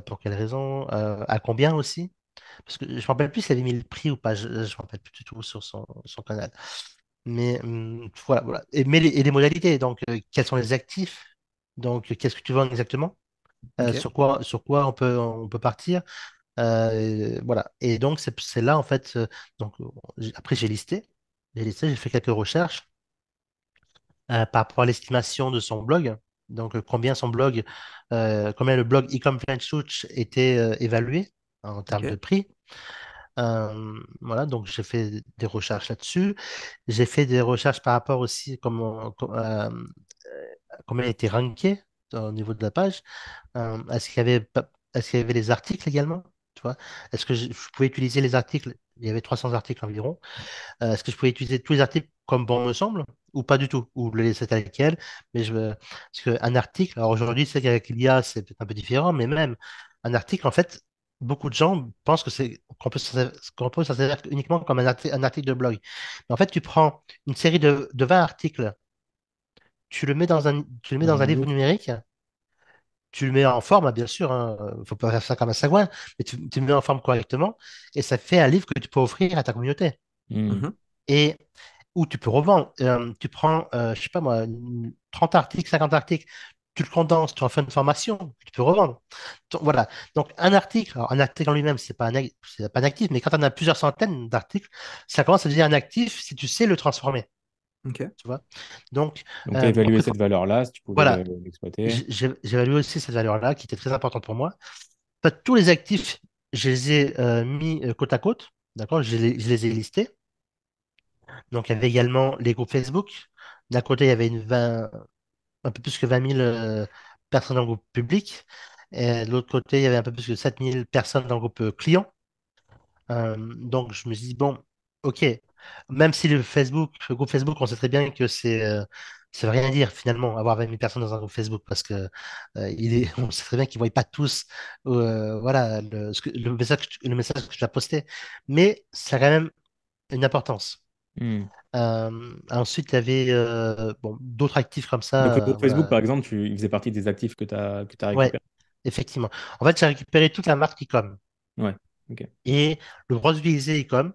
pour quelles raisons, à combien aussi. Parce que je ne me rappelle plus s'il avait mis le prix ou pas, je ne me rappelle plus du tout sur son canal. Mais voilà, voilà. Et les modalités, donc quels sont les actifs? Donc qu'est-ce que tu vends exactement? Ok, Sur quoi on peut partir? Voilà. Et donc c'est là en fait. Donc après j'ai fait quelques recherches par rapport à l'estimation de son blog. Donc combien le blog Ecom French Switch était évalué en termes de ok, prix. Voilà, donc j'ai fait des recherches là-dessus. J'ai fait des recherches par rapport aussi comment elle était rankée au niveau de la page. Est-ce qu'il y avait les articles également? Tu vois? Est-ce que je pouvais utiliser les articles? Il y avait 300 articles environ. Est-ce que je pouvais utiliser tous les articles comme bon me semble? Ou pas du tout? Ou le laisser tel quel? Parce qu'un article, alors aujourd'hui, c'est qu'avec l'IA, c'est peut-être un peu différent, mais même un article, en fait, beaucoup de gens pensent qu'on peut s'en servir uniquement comme un article de blog. Mais en fait, tu prends une série de 20 articles, tu le mets dans un livre Numérique. numérique, tu le mets en forme, hein, bien sûr, hein, faut pas faire ça comme un sagouin, mais tu le mets en forme correctement, et ça fait un livre que tu peux offrir à ta communauté. Hmm. mhm, Et où tu peux revendre. Tu prends, je sais pas moi, 30 articles, 50 articles, tu le condenses, tu en fais une formation, tu peux revendre. Donc, voilà. Donc, alors, un article en lui-même, c'est pas un actif, mais quand on a plusieurs centaines d'articles, ça commence à devenir un actif si tu sais le transformer. ok, Tu vois? Donc, Donc, tu as évalué après, cette valeur-là, si tu pouvais voilà. l'exploiter. J'ai évalué aussi cette valeur-là qui était très importante pour moi. En fait, tous les actifs, je les ai mis côte à côte. D'accord? Je les ai listés. Donc, il y avait également les groupes Facebook. D'un côté, il y avait un peu plus que 20 000 personnes dans le groupe public. Et de l'autre côté, il y avait un peu plus que 7 000 personnes dans le groupe client. Donc, je me suis dit, bon, OK, même si le groupe Facebook, on sait très bien que ça veut rien dire finalement, avoir 20 000 personnes dans un groupe Facebook, parce que on sait très bien qu'ils ne voient pas tous voilà, le message que tu as posté. Mais ça a quand même une importance. Hmm. Ensuite, il y avait bon, d'autres actifs comme Donc, le ça. groupe Facebook, Voilà. par exemple, il faisait partie des actifs que tu as Ouais, récupérés. effectivement. En fait, j'ai récupéré toute la marque Ecom Ouais, ok. et le droit d'utiliser Ecom,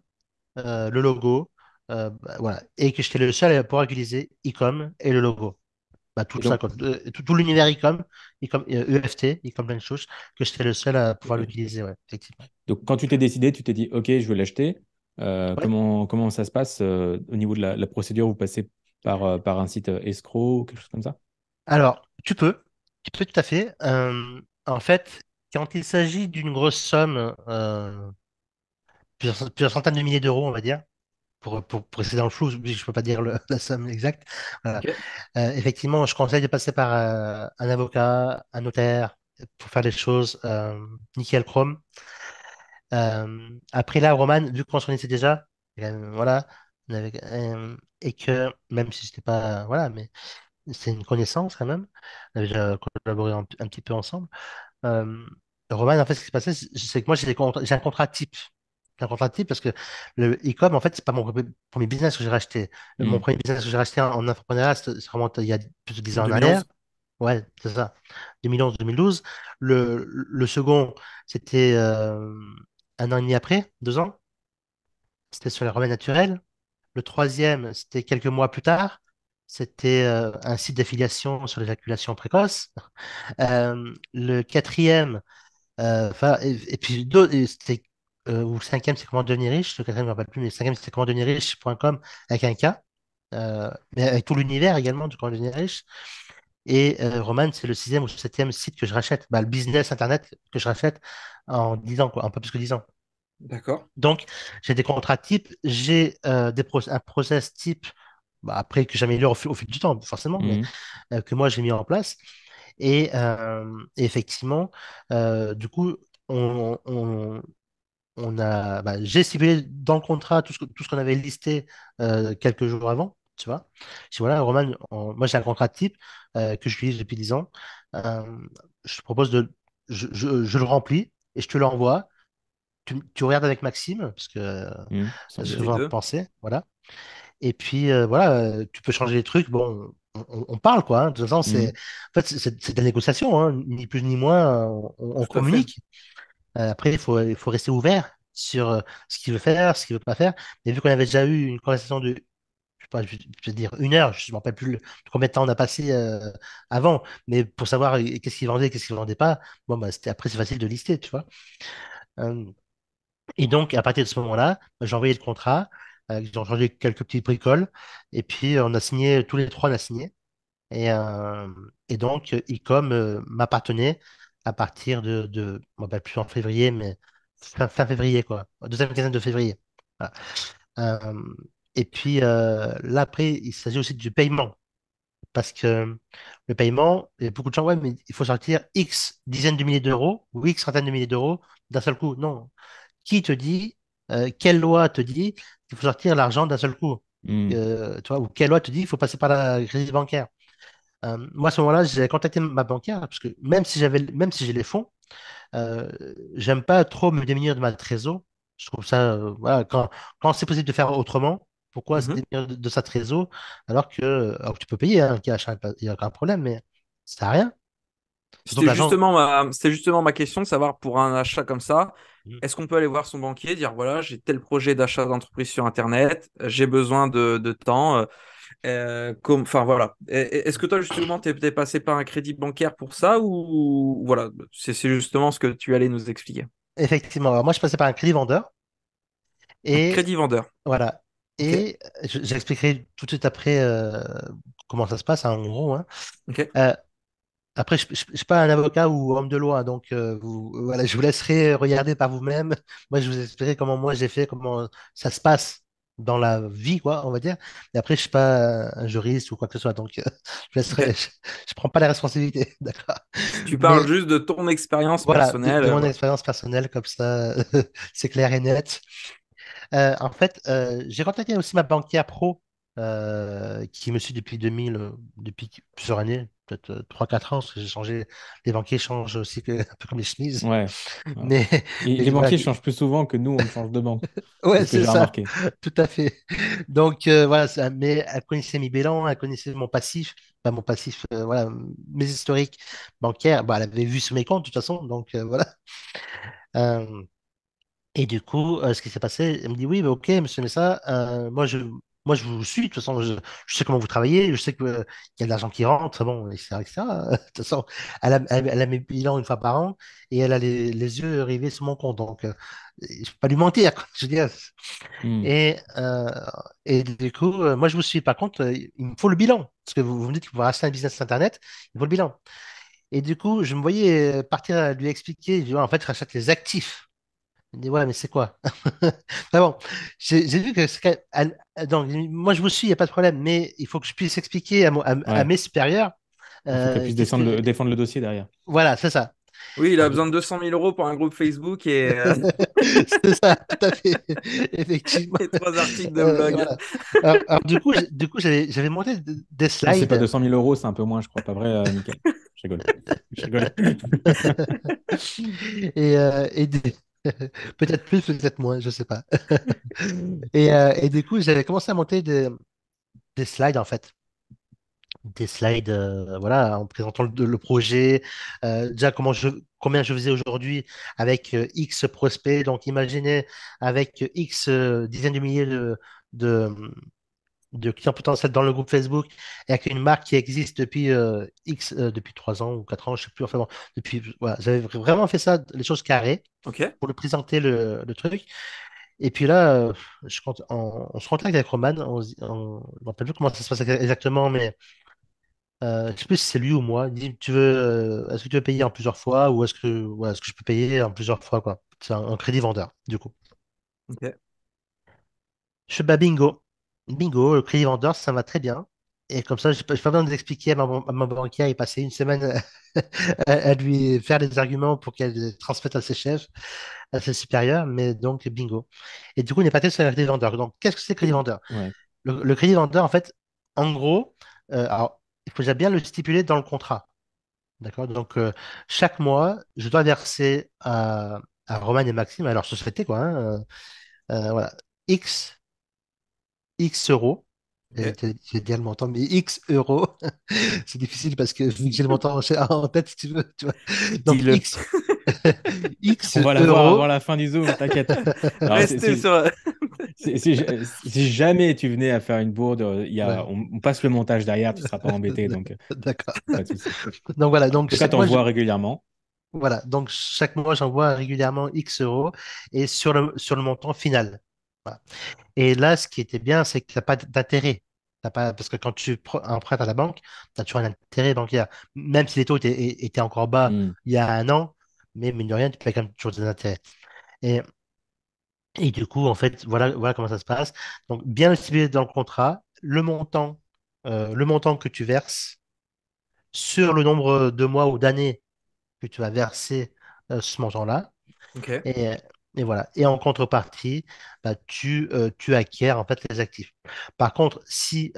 le logo, voilà. Et que j'étais le seul à pouvoir utiliser Ecom et le logo. Bah, tout Et ça, donc, quoi. Tout l'univers Ecom, EFT, Ecom plein de choses, que j'étais le seul à pouvoir ok. l'utiliser, ouais, effectivement. Donc, quand tu t'es décidé, tu t'es dit, OK, je veux l'acheter. Ouais. Comment ça se passe au niveau de la procédure? Vous passez par un site escroc ou quelque chose comme ça? Alors, tu peux tout à fait. En fait, quand il s'agit d'une grosse somme, plusieurs centaines de milliers d'euros, on va dire, pour rester dans le flou, je ne peux pas dire la somme exacte. Voilà. ok, Effectivement, je conseille de passer par un avocat, un notaire, pour faire les choses nickel chrome. Après là, Roman, vu qu'on se connaissait déjà, voilà, et que même si c'était pas, voilà, mais c'est une connaissance quand même, on avait déjà collaboré un petit peu ensemble. Euh, Roman, en fait, ce qui s'est passé, c'est que moi, j'ai un contrat type. J'ai un contrat type parce que le e-com, en fait, c'est pas mon premier business que j'ai racheté. Mon Hmm. premier business que j'ai racheté en entrepreneuriat, ça remonte il y a plus de 10 En ans en arrière. 2011. Ouais, c'est ça. 2011-2012. Le second, c'était 1 an et demi après, 2 ans. C'était sur les remèdes naturels. Le troisième, c'était quelques mois plus tard. C'était un site d'affiliation sur l'éjaculation précoce. Le quatrième, et puis c'était, ou le cinquième, c'est comment devenir riche. Le quatrième, je ne me rappelle plus, mais le cinquième, c'était comment devenir riche.com avec un K. Mais avec tout l'univers également du comment devenir riche. Et Roman, c'est le sixième ou septième site que je rachète, bah, le business internet que je rachète en 10 ans, quoi, un peu plus que 10 ans. D'accord. Donc, j'ai des contrats types, j'ai un process type, bah, après que j'améliore au fil du temps, forcément, mais Hmm. que moi j'ai mis en place. Et effectivement, du coup, j'ai stipulé dans le contrat tout ce qu'on avait listé quelques jours avant, tu vois. Je dis, voilà, Roman, moi j'ai un contrat type que je utilise depuis 10 ans. Euh, je te propose je le remplis et je te l'envoie. Tu regardes avec Maxime, parce que Sans ce Tous que doute. les vous en deux. pensez, voilà. Et puis voilà, tu peux changer les trucs. Bon, on parle quoi, hein. De toute façon, Hmm. en fait, c'est de la négociation, hein. Ni plus ni moins. On Tout à fait. communique. Après, il faut rester ouvert sur ce qu'il veut faire, ce qu'il veut pas faire. Mais vu qu'on avait déjà eu une conversation de, je sais pas, je vais dire 1 heure, je ne me rappelle plus de combien de temps on a passé avant, mais pour savoir qu'est-ce qu'il vendait, qu'est-ce qu'il vendait pas, bon, bah, après, c'est facile de lister, tu vois. Euh, et donc, à partir de ce moment-là, j'ai envoyé le contrat, j'ai changé quelques petites bricoles, et puis on a signé, tous les trois, on a signé. Et donc, Ecom m'appartenait à partir je ne me rappelle plus en février, mais fin février, quoi. Deuxième quinzaine de février. Voilà. Euh, et puis, là, après, il s'agit aussi du paiement. Parce que le paiement, il y a beaucoup de gens, ouais, mais il faut sortir X dizaines de milliers d'euros ou X centaines de milliers d'euros d'un seul coup. Non. Qui te dit, quelle loi te dit qu'il faut sortir l'argent d'un seul coup? Hmm. Tu vois, ou quelle loi te dit qu'il faut passer par la crédit bancaire? Moi, à ce moment-là, j'ai contacté ma banquière parce que même si j'ai les fonds, euh, j'aime pas trop me démunir de ma trésor. Je trouve ça, voilà, quand c'est possible de faire autrement, pourquoi se Mhm. démunir de sa trésor alors que tu peux payer un cash, hein, il n'y a aucun problème, mais ça sert à rien. Surtout que l'argent. C'était justement ma question de savoir pour un achat comme ça, Mhm. est-ce qu'on peut aller voir son banquier, dire voilà, j'ai tel projet d'achat d'entreprise sur Internet, j'ai besoin de temps. Enfin voilà. Est-ce que toi justement t'es passé par un crédit bancaire pour ça ou voilà, c'est justement ce que tu allais nous expliquer. Effectivement. Alors moi, je passais par un crédit vendeur Un et crédit vendeur. voilà. Ok, Et j'expliquerai tout de suite après comment ça se passe, hein, en gros, hein. ok. Euh, Après, je ne suis pas un avocat ou homme de loi, donc voilà, je vous laisserai regarder par vous-même. Moi, je vous expliquerai comment moi j'ai fait, comment ça se passe dans la vie, quoi, on va dire. Mais après, je suis pas un juriste ou quoi que ce soit, donc je laisserai, Ok. je prends pas la responsabilité, d'accord. Tu parles Mais juste de ton expérience voilà, personnelle. de mon Voilà. expérience personnelle, comme ça, c'est clair et net. En fait, j'ai contacté aussi ma banquière pro qui me suit depuis 2000, depuis plusieurs années, peut-être 3-4 ans, parce que j'ai changé. Les banquiers changent aussi un peu comme les chemises. Ouais. Ouais. Mais, Et mais les voilà. banquiers changent plus souvent que nous, on change de banque. C'est Ouais, ce que c'est j'ai ça, remarqué. tout à fait. Donc voilà, mais elle connaissait mes bilans, elle connaissait mon passif, pas mon passif, voilà, mes historiques bancaires. Bah, elle avait vu sur mes comptes de toute façon, donc voilà. Euh, Et du coup, ce qui s'est passé, elle me dit, oui, mais ok, monsieur Messa, moi je vous suis, de toute façon, je sais comment vous travaillez, je sais qu'il y a de l'argent qui rentre, bon, etc., etc. De toute façon, elle a mes bilans une fois par an et elle a les yeux rivés sur mon compte, donc je ne peux pas lui mentir, quoi, je veux dire. Hmm. Et, euh, et du coup, moi je vous suis. Par contre, il me faut le bilan, parce que vous me dites que vous rachetez un business Internet, il me faut le bilan. Et du coup, je me voyais partir à lui expliquer, je dis, ouais, en fait, je rachète les actifs. Il me dit, ouais, mais c'est quoi? Mais bon, j'ai vu que donc, moi, je vous suis, il n'y a pas de problème, mais il faut que je puisse expliquer à Ouais. mes supérieurs Il faut qu'elle puisse qu'est-ce que. défendre le dossier derrière. Voilà, c'est ça. Oui, il Alors, a du besoin de coup, 200 000 euros pour un groupe Facebook c'est ça, tout à fait, effectivement. et 3 articles de blog. Voilà. Du coup, j'avais monté des Non, c'est pas slides 200 000 euros, c'est un peu moins, je crois. Pas vrai, Michael? Je rigole. Je rigolais. et peut-être plus, peut-être moins, je sais pas. Et du coup, j'avais commencé à monter des slides en fait. Des slides, voilà, en présentant le projet, déjà combien je faisais aujourd'hui avec X prospects. Donc, imaginez avec X dizaines de milliers de, de clients potentiels dans le groupe Facebook et avec une marque qui existe depuis depuis 3 ans ou 4 ans, je sais plus. Enfin bon, voilà, j'avais vraiment fait ça, les choses carrées Ok. pour le présenter le truc. Et puis là, on se contacte avec Roman. Je ne me rappelle plus comment ça se passe exactement, mais je sais plus si c'est lui ou moi. Il dit, est-ce que tu veux payer en plusieurs fois ou est-ce que je peux payer en plusieurs fois, quoi. C'est un crédit vendeur, du coup. Ok. Je fais bah bingo. Bingo, le crédit vendeur, ça va très bien. Et comme ça, j'ai pas besoin d'expliquer à ma banquière et passer une semaine à lui faire des arguments pour qu'elle les transmette à ses chefs, à ses supérieurs, mais donc bingo. Et du coup, on est parti sur le crédit vendeur. Donc, qu'est-ce que c'est le crédit vendeur? Ouais. Le crédit vendeur, en fait, en gros, alors, il faut déjà bien le stipuler dans le contrat. D'accord? Donc, chaque mois, je dois verser à Roman et Maxime, à leur société, quoi, hein, voilà, X, X euros. Ok. J'ai dit le montant, mais X euros. C'est difficile parce que vu que j'ai le montant en tête, si tu veux, tu vois. Donc, Dis-le. X On va l'avoir avant euros. la fin du Zoom, t'inquiète. Alors, Restez sur. si jamais tu venais à faire une bourde, Ouais, on passe le montage derrière, tu seras pas embêté, donc d'accord. pas de souci. Donc, voilà. En Donc, tout cas, chaque t'en mois, vois régulièrement. voilà. Donc, chaque mois, j'envoie régulièrement X euros et sur le montant final. Voilà. Et là, ce qui était bien, c'est que tu n'as pas d'intérêt. Parce que quand tu empruntes à la banque, tu as toujours un intérêt bancaire. Même si les taux étaient encore bas Hmm. il y a un an, mais mine de rien, tu payes quand même toujours des intérêts. Et, et du coup, en fait, voilà comment ça se passe. Donc, bien le stipuler dans le contrat, le montant que tu verses sur le nombre de mois ou d'années que tu vas verser ce montant-là. Ok. Et, et voilà. Et en contrepartie, bah, tu acquiers en fait les actifs. Par contre, si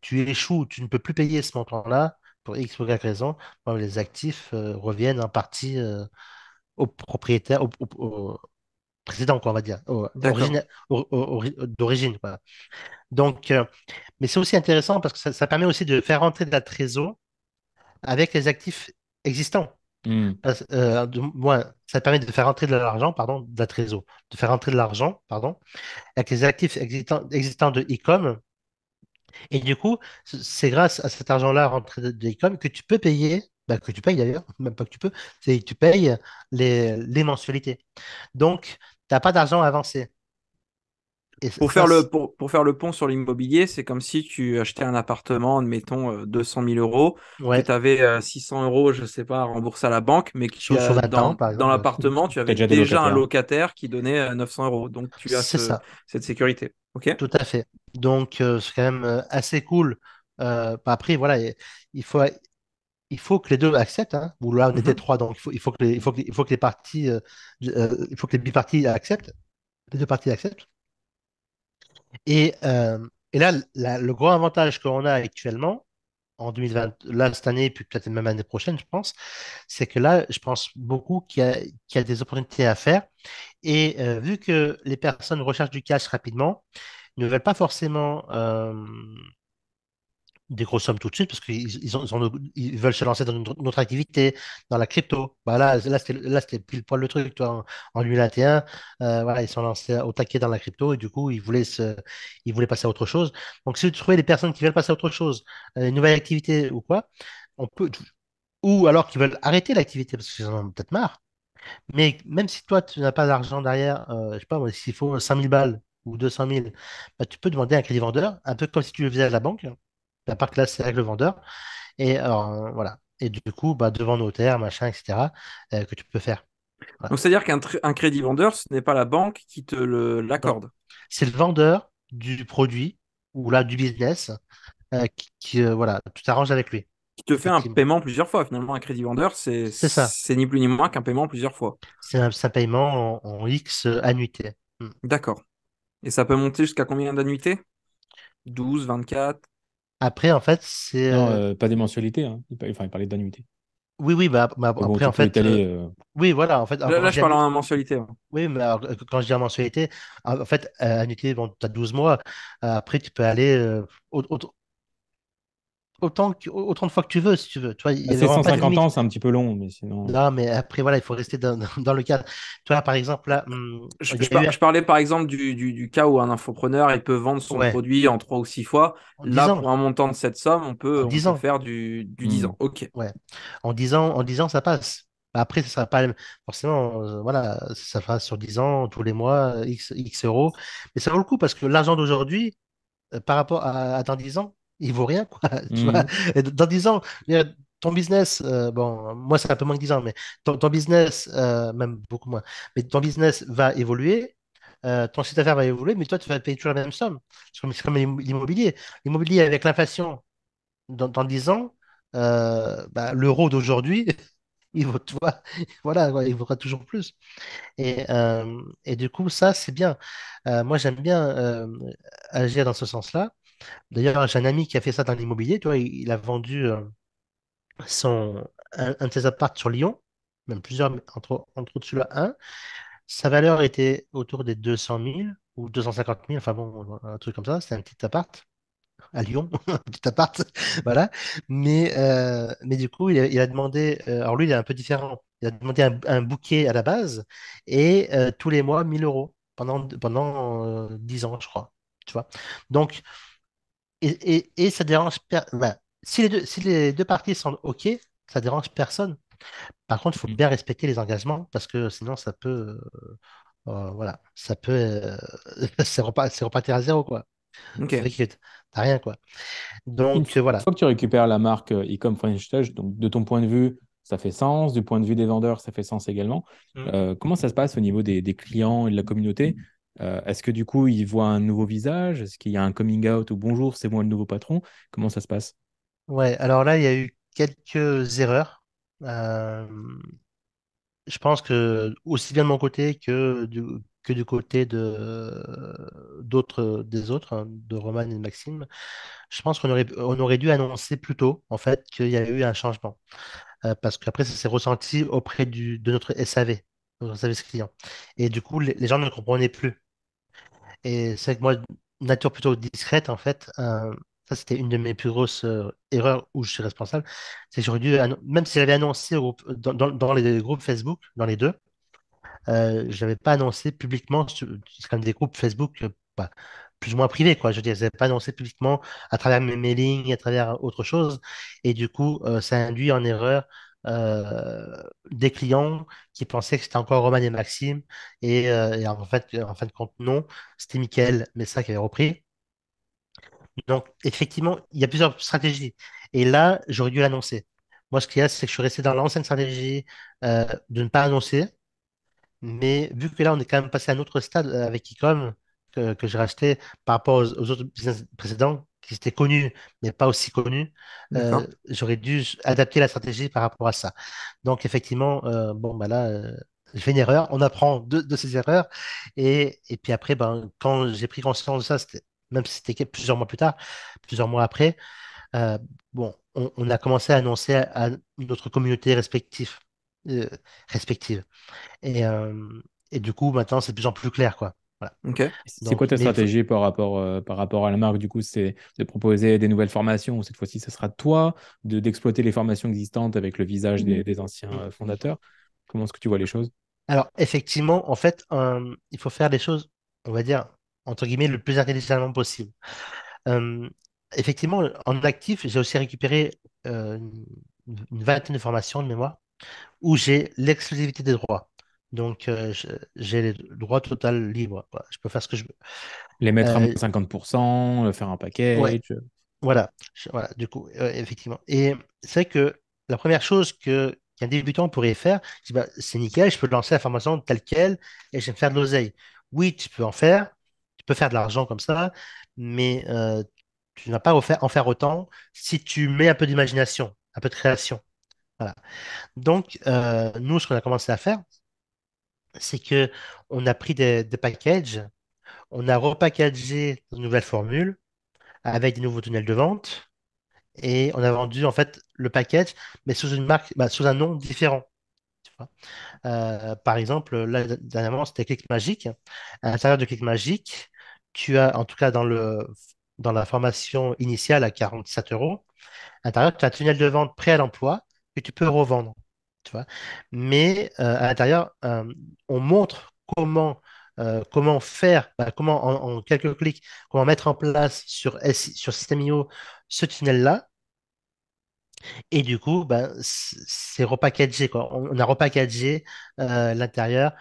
tu échoues, tu ne peux plus payer ce montant-là pour X ou Y raison, bah, les actifs reviennent en partie au propriétaire, au précédent, quoi, on va dire, D'accord. d'origine. Voilà. Donc, mais c'est aussi intéressant parce que ça permet aussi de faire rentrer de la trésor avec les actifs existants. Hmm. Moins, ça permet de faire entrer de l'argent, pardon, de la trésor, de faire entrer de l'argent, pardon, avec les actifs existants de e-com. Et du coup, c'est grâce à cet argent-là rentré de e-com que tu peux payer, bah, que tu payes d'ailleurs, même pas que tu peux, c'est que tu payes les mensualités. Donc, tu n'as pas d'argent avancé. Et Pour faire le pont sur l'immobilier, c'est comme si tu achetais un appartement, admettons 200 000 euros, que ouais, tu avais 600 euros, je sais pas, à rembourser à la banque, mais sur 20 ans, par dans exemple. l'appartement, tu T'as avais déjà des déjà un locataires. locataire qui donnait 900 euros. Donc tu as C'est ça, cette sécurité. OK? tout à fait. Donc, c'est quand même assez cool. Bah, après, voilà, il faut, il faut que les deux acceptent, hein. Ou là, on était Mhm. trois, donc il faut que les parties, il faut que les biparties acceptent, les deux parties acceptent. Et là, le gros avantage qu'on a actuellement, en 2020, là, cette année, puis peut-être même l'année prochaine, je pense, c'est que là, je pense beaucoup qu'il y a des opportunités à faire. Et vu que les personnes recherchent du cash rapidement, ils ne veulent pas forcément des grosses sommes tout de suite parce ils veulent se lancer dans une autre activité, dans la crypto. Bah là, c'était pile poil le truc. Toi, en 2021, voilà, ils sont lancés au taquet dans la crypto et du coup, ils voulaient passer à autre chose. Donc, si vous trouvez des personnes qui veulent passer à autre chose, une nouvelle activité ou quoi, on peut, ou alors qui veulent arrêter l'activité parce qu'ils en ont peut-être marre. Mais même si toi, tu n'as pas d'argent derrière, je sais pas, moi, s'il faut 5000 balles ou 200 000, bah, tu peux demander à un crédit vendeur, un peu comme si tu le faisais à la banque, à part que là, c'est avec le vendeur. Et alors, voilà. Et du coup, bah, devant notaire, machin, etc., que tu peux faire. Voilà. Donc c'est-à-dire un crédit vendeur, ce n'est pas la banque qui te Non. l'accorde. C'est le vendeur du produit ou là du business voilà, tu t'arranges avec lui. Qui te fait un effectivement. paiement plusieurs fois. Finalement, un crédit vendeur, C'est ça. c'est ni plus ni moins qu'un paiement plusieurs fois. C'est un paiement en X annuité. Hmm. D'accord. Et ça peut monter jusqu'à combien d'annuités? 12, 24. Après, en fait, c'est. Non, pas des mensualités, hein. Enfin, il parlait d'annuité. Oui, oui, Mais bon, après, tu en peux fait. étaler. Oui, voilà, en fait, alors, quand Là, je je dis parle en mensualité, hein. oui, mais alors, quand je dis en mensualité, en fait, annuité, bon, tu as 12 mois. Après, tu peux aller autant de fois que tu veux, si tu veux. Tu vois, il n'y Passer avait vraiment pas de 150 limite. ans, c'est un petit peu long, mais sinon. Non, mais après, voilà, il faut rester dans le cadre. Tu vois, par exemple, là, Je, il y je a eu. je parlais par exemple du cas où un infopreneur il peut vendre son Ouais, produit en 3 ou 6 fois. en 10 Là, ans. pour un montant de cette somme, En on 10 peut ans. faire du 10 Hmm. ans. Ok. Ouais. En 10 ans, ça passe. Après, ce sera pas forcément, voilà, ça fera sur 10 ans, tous les mois, X euros. Mais ça vaut le coup parce que l'argent d'aujourd'hui, par rapport à dans 10 ans, il vaut rien, quoi. Tu vois. Hmm. Et dans 10 ans, ton business, bon, moi, c'est un peu moins que 10 ans, mais ton business, même beaucoup moins, mais ton business va évoluer, ton chiffre d'affaires va évoluer, mais toi, tu vas payer toujours la même somme. C'est comme l'immobilier. L'immobilier, avec l'inflation, dans 10 ans, bah, l'euro d'aujourd'hui, il vaut, tu vois, voilà, quoi, il vaudra toujours plus. Et du coup, ça, c'est bien. Moi, j'aime bien agir dans ce sens-là. D'ailleurs, j'ai un ami qui a fait ça dans l'immobilier. Tu vois, il a vendu un de ses apparts sur Lyon, même plusieurs, mais entre au-dessus là, un. Sa valeur était autour des 200 000 ou 250 000, enfin bon, un truc comme ça. C'était un petit appart à Lyon, un petit appart, voilà. Mais du coup, il a demandé, alors lui, il est un peu différent. Il a demandé un bouquet à la base et tous les mois 1 000 € pendant 10 ans, je crois. Tu vois. Donc, et ça dérange. Ben, si les deux parties sont OK, ça dérange personne. Par contre, il faut Hmm. bien respecter les engagements parce que sinon, ça peut. Voilà, ça peut. C'est repartir à zéro, quoi. C'est Ok. vrai que t'as rien, quoi. Une Donc, fois, une voilà. fois que tu récupères la marque Ecom French Touch, donc de ton point de vue, ça fait sens. Du point de vue des vendeurs, ça fait sens également. Mm. Comment ça se passe au niveau des clients et de la communauté? Est-ce que du coup, ils voient un nouveau visage? Est-ce qu'il y a un coming out ou bonjour, c'est moi le nouveau patron? Comment ça se passe? Ouais, alors là, il y a eu quelques erreurs. Euh, je pense que aussi bien de mon côté que du côté des autres, hein, de Roman et de Maxime, je pense qu'on aurait dû annoncer plus tôt, en fait, qu'il y a eu un changement. Parce qu'après, ça s'est ressenti auprès de notre SAV, notre service client. Et du coup, les gens ne comprenaient plus. Et c'est vrai que moi, nature plutôt discrète, en fait, ça c'était une de mes plus grosses erreurs où je suis responsable. C'est que j'aurais dû, même si j'avais annoncé dans les groupes Facebook, dans les deux, je n'avais pas annoncé publiquement, c'est quand même des groupes Facebook bah, plus ou moins privés, quoi. Je veux dire, je n'avais pas annoncé publiquement à travers mes mailings, à travers autre chose. Et du coup, ça induit en erreur des clients qui pensaient que c'était encore Roman et Maxime. Et en fin de compte, non, c'était Michael Messa qui avait repris. Donc, effectivement, il y a plusieurs stratégies. Et là, j'aurais dû l'annoncer. Moi, ce qu'il y a, c'est que je suis resté dans l'ancienne stratégie de ne pas annoncer. Mais vu que là, on est quand même passé à un autre stade avec Ecom que j'ai racheté par rapport aux autres business précédents qui étaient connus, mais pas aussi connus, D'accord. j'aurais dû adapter la stratégie par rapport à ça. Donc, effectivement, bon, bah là, j'ai fait une erreur. On apprend de ces erreurs. Et puis après, ben, quand j'ai pris conscience de ça, même si c'était plusieurs mois plus tard, plusieurs mois après, euh, bon, on a commencé à annoncer à notre communauté euh, respective. Et, euh, et du coup, maintenant, c'est de plus en plus clair, quoi. Voilà. Ok. C'est quoi Donc, ta stratégie par rapport à la marque? Du coup, c'est de proposer des nouvelles formations, ou cette fois-ci, ce sera toi, d'exploiter les formations existantes avec le visage des anciens mm. fondateurs. Comment est-ce que tu vois les choses? Alors, effectivement, en fait, il faut faire les choses, on va dire, entre guillemets, le plus intelligemment possible. Euh, Effectivement, en actif, j'ai aussi récupéré une vingtaine de formations de mémoire où j'ai l'exclusivité des droits. Donc, j'ai les droits total libres, quoi. Je peux faire ce que je veux. Les mettre à moins Euh, 50%, faire un ouais, package. voilà. Voilà, du coup, effectivement. Et c'est vrai que la première chose qu'un débutant pourrait faire, c'est bah, c'est nickel, je peux lancer la formation telle quelle et je vais me faire de l'oseille. Oui, tu peux faire de l'argent comme ça, mais tu n'as pas en faire autant si tu mets un peu d'imagination. un peu de création. Voilà. Donc, nous, ce qu'on a commencé à faire, c'est que on a pris des packages, on a repackagé de nouvelles formules avec des nouveaux tunnels de vente et on a vendu en fait le package, mais sous une marque, sous un nom différent. Tu vois. Par exemple, là, dernièrement, c'était Click Magic. À l'intérieur de Click Magic, tu as, en tout cas dans la formation initiale à 47 euros, à l'intérieur, tu as un tunnel de vente prêt à l'emploi que tu peux revendre. Tu vois. Mais à l'intérieur, on montre comment faire, comment en quelques clics, comment mettre en place sur System.io ce tunnel-là. Et du coup, c'est repackagé, quoi. On a repackagé l'intérieur.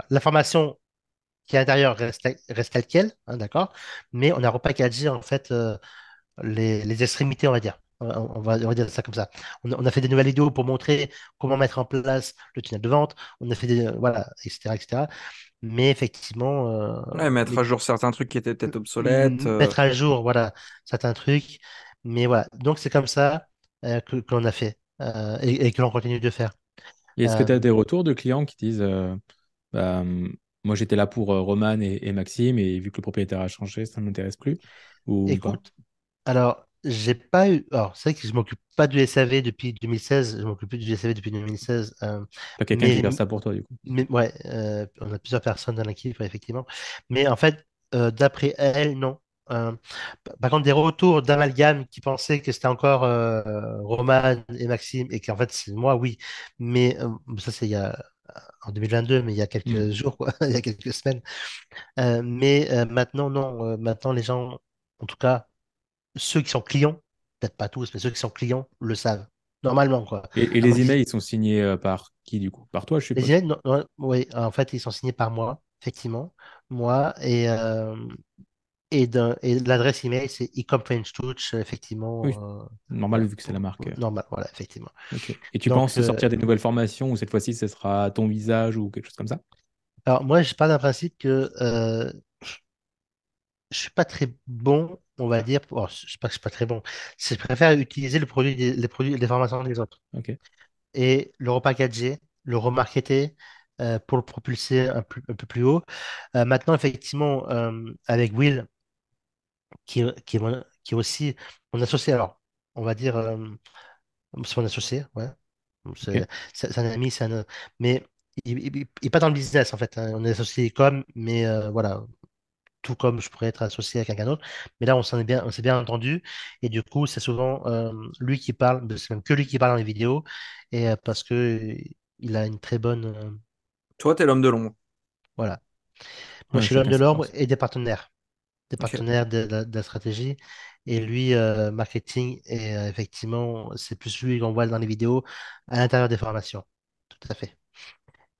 L'information qui est à l'intérieur reste telle quelle, hein, d'accord? Mais on a repackagé en fait les extrémités, on va dire. On va dire ça comme ça. On a fait des nouvelles vidéos pour montrer comment mettre en place le tunnel de vente. On a fait des, voilà, etc., etc. Mais effectivement, Ouais, mettre à jour certains trucs qui étaient peut-être obsolètes. mettre à jour, voilà, certains trucs. Mais voilà, donc c'est comme ça que l'on a fait et que l'on continue de faire. Et est-ce que Euh, tu as des retours de clients qui disent bah, moi j'étais là pour Roman et Maxime, et vu que le propriétaire a changé, ça ne m'intéresse plus, ou pas? Écoute, alors, j'ai pas eu. Alors, c'est vrai que je m'occupe pas du SAV depuis 2016. Je m'occupe plus du SAV depuis 2016. Pas quelqu'un qui Mais, gère ça pour toi, du coup. mais ouais, on a plusieurs personnes dans l'équipe, ouais, effectivement. Mais en fait, d'après elle, non. Euh, Par contre, des retours d'amalgame qui pensaient que c'était encore Roman et Maxime et qu'en fait c'est moi, oui. Mais ça, c'est en 2022, mais il y a Hmm. quelques jours, quoi, il y a quelques semaines. Mais maintenant, non. Maintenant, les gens, en tout cas, ceux qui sont clients, peut-être pas tous, mais ceux qui sont clients le savent. Normalement, quoi. Et À moins les qu'ils- emails, ils sont signés par qui, du coup? Par toi, je Les suppose. emails, non, non, oui, en fait, ils sont signés par moi, effectivement. Moi, et l'adresse email, c'est ecomfrenchtouch, Oui, effectivement. normal Voilà, vu que c'est la marque. normal, voilà, effectivement. Ok. Et tu Donc, penses sortir des nouvelles formations où cette fois-ci, ce sera ton visage ou quelque chose comme ça? alors moi, je pars d'un principe que je suis pas très bon, on va dire. Je sais pas que je suis pas très bon. Je préfère utiliser les produits, les formations des autres. Ok. Et le repackager, le remarketer pour le propulser un peu plus haut. Maintenant, effectivement, avec Will, qui est aussi mon associé, alors, on va dire, c'est mon associé, ouais. Ok. C'est un ami, mais il est pas dans le business, en fait, hein. On est associé comme, mais voilà, tout comme je pourrais être associé à quelqu'un d'autre. Mais là, on s'est bien entendu. Et du coup, c'est souvent lui qui parle, c'est même que lui qui parle dans les vidéos, et parce que il a une très bonne. Toi, t'es l'homme de l'ombre. Voilà. Moi, je Ouais, suis l'homme chacun de sa l'ombre force. et des Ok. partenaires de la stratégie. Et lui, marketing, et effectivement, c'est plus lui qu'on voit dans les vidéos à l'intérieur des formations. Tout à fait.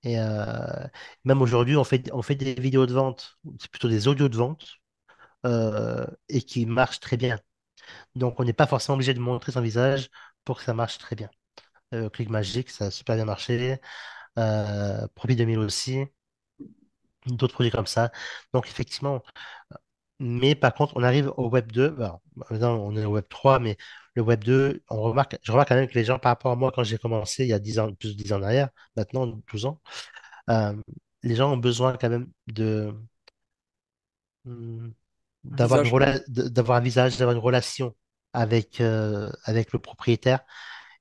Et même aujourd'hui, on fait des vidéos de vente, c'est plutôt des audios de vente, et qui marchent très bien. Donc, on n'est pas forcément obligé de montrer son visage pour que ça marche très bien. Click Magic, ça a super bien marché. Propi 2000 aussi. D'autres produits comme ça. Donc, effectivement, mais par contre, on arrive au Web 2. Alors, maintenant, on est au Web 3, mais le Web 2, je remarque quand même que les gens, par rapport à moi, quand j'ai commencé il y a 10 ans, plus de 10 ans derrière, maintenant 12 ans, euh, les gens ont besoin quand même hum, Un d'avoir visage. d'avoir un visage, d'avoir une relation avec le propriétaire.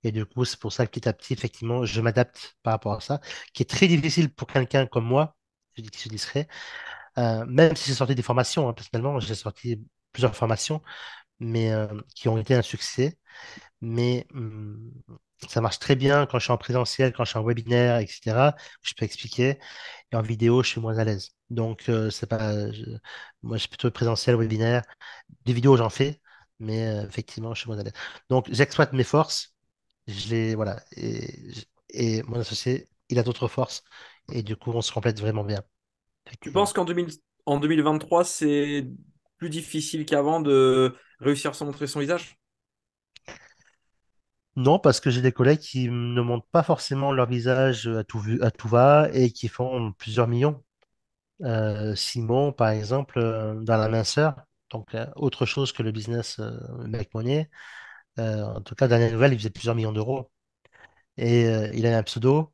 Et du coup, c'est pour ça que petit à petit, effectivement, je m'adapte par rapport à ça, qui est très difficile pour quelqu'un comme moi, qui se discret. Même si j'ai sorti des formations, hein, personnellement, j'ai sorti plusieurs formations, mais qui ont été un succès. Mais ça marche très bien quand je suis en présentiel, quand je suis en webinaire, etc. Je peux expliquer. Et en vidéo, je suis moins à l'aise. Donc, c'est pas, moi, je suis plutôt présentiel, webinaire. Des vidéos, j'en fais, mais effectivement, je suis moins à l'aise. Donc, j'exploite mes forces. Voilà. Et mon associé, il a d'autres forces. Et du coup, on se complète vraiment bien, Tu effectivement. penses en 2023, c'est plus difficile qu'avant de réussir sans montrer son visage? Non, parce que j'ai des collègues qui ne montrent pas forcément leur visage à tout va et qui font plusieurs millions. Simon, par exemple, dans la minceur, donc autre chose que le business Make Money, En tout cas, dernière nouvelle, il faisait plusieurs millions d'euros. Et il a un pseudo,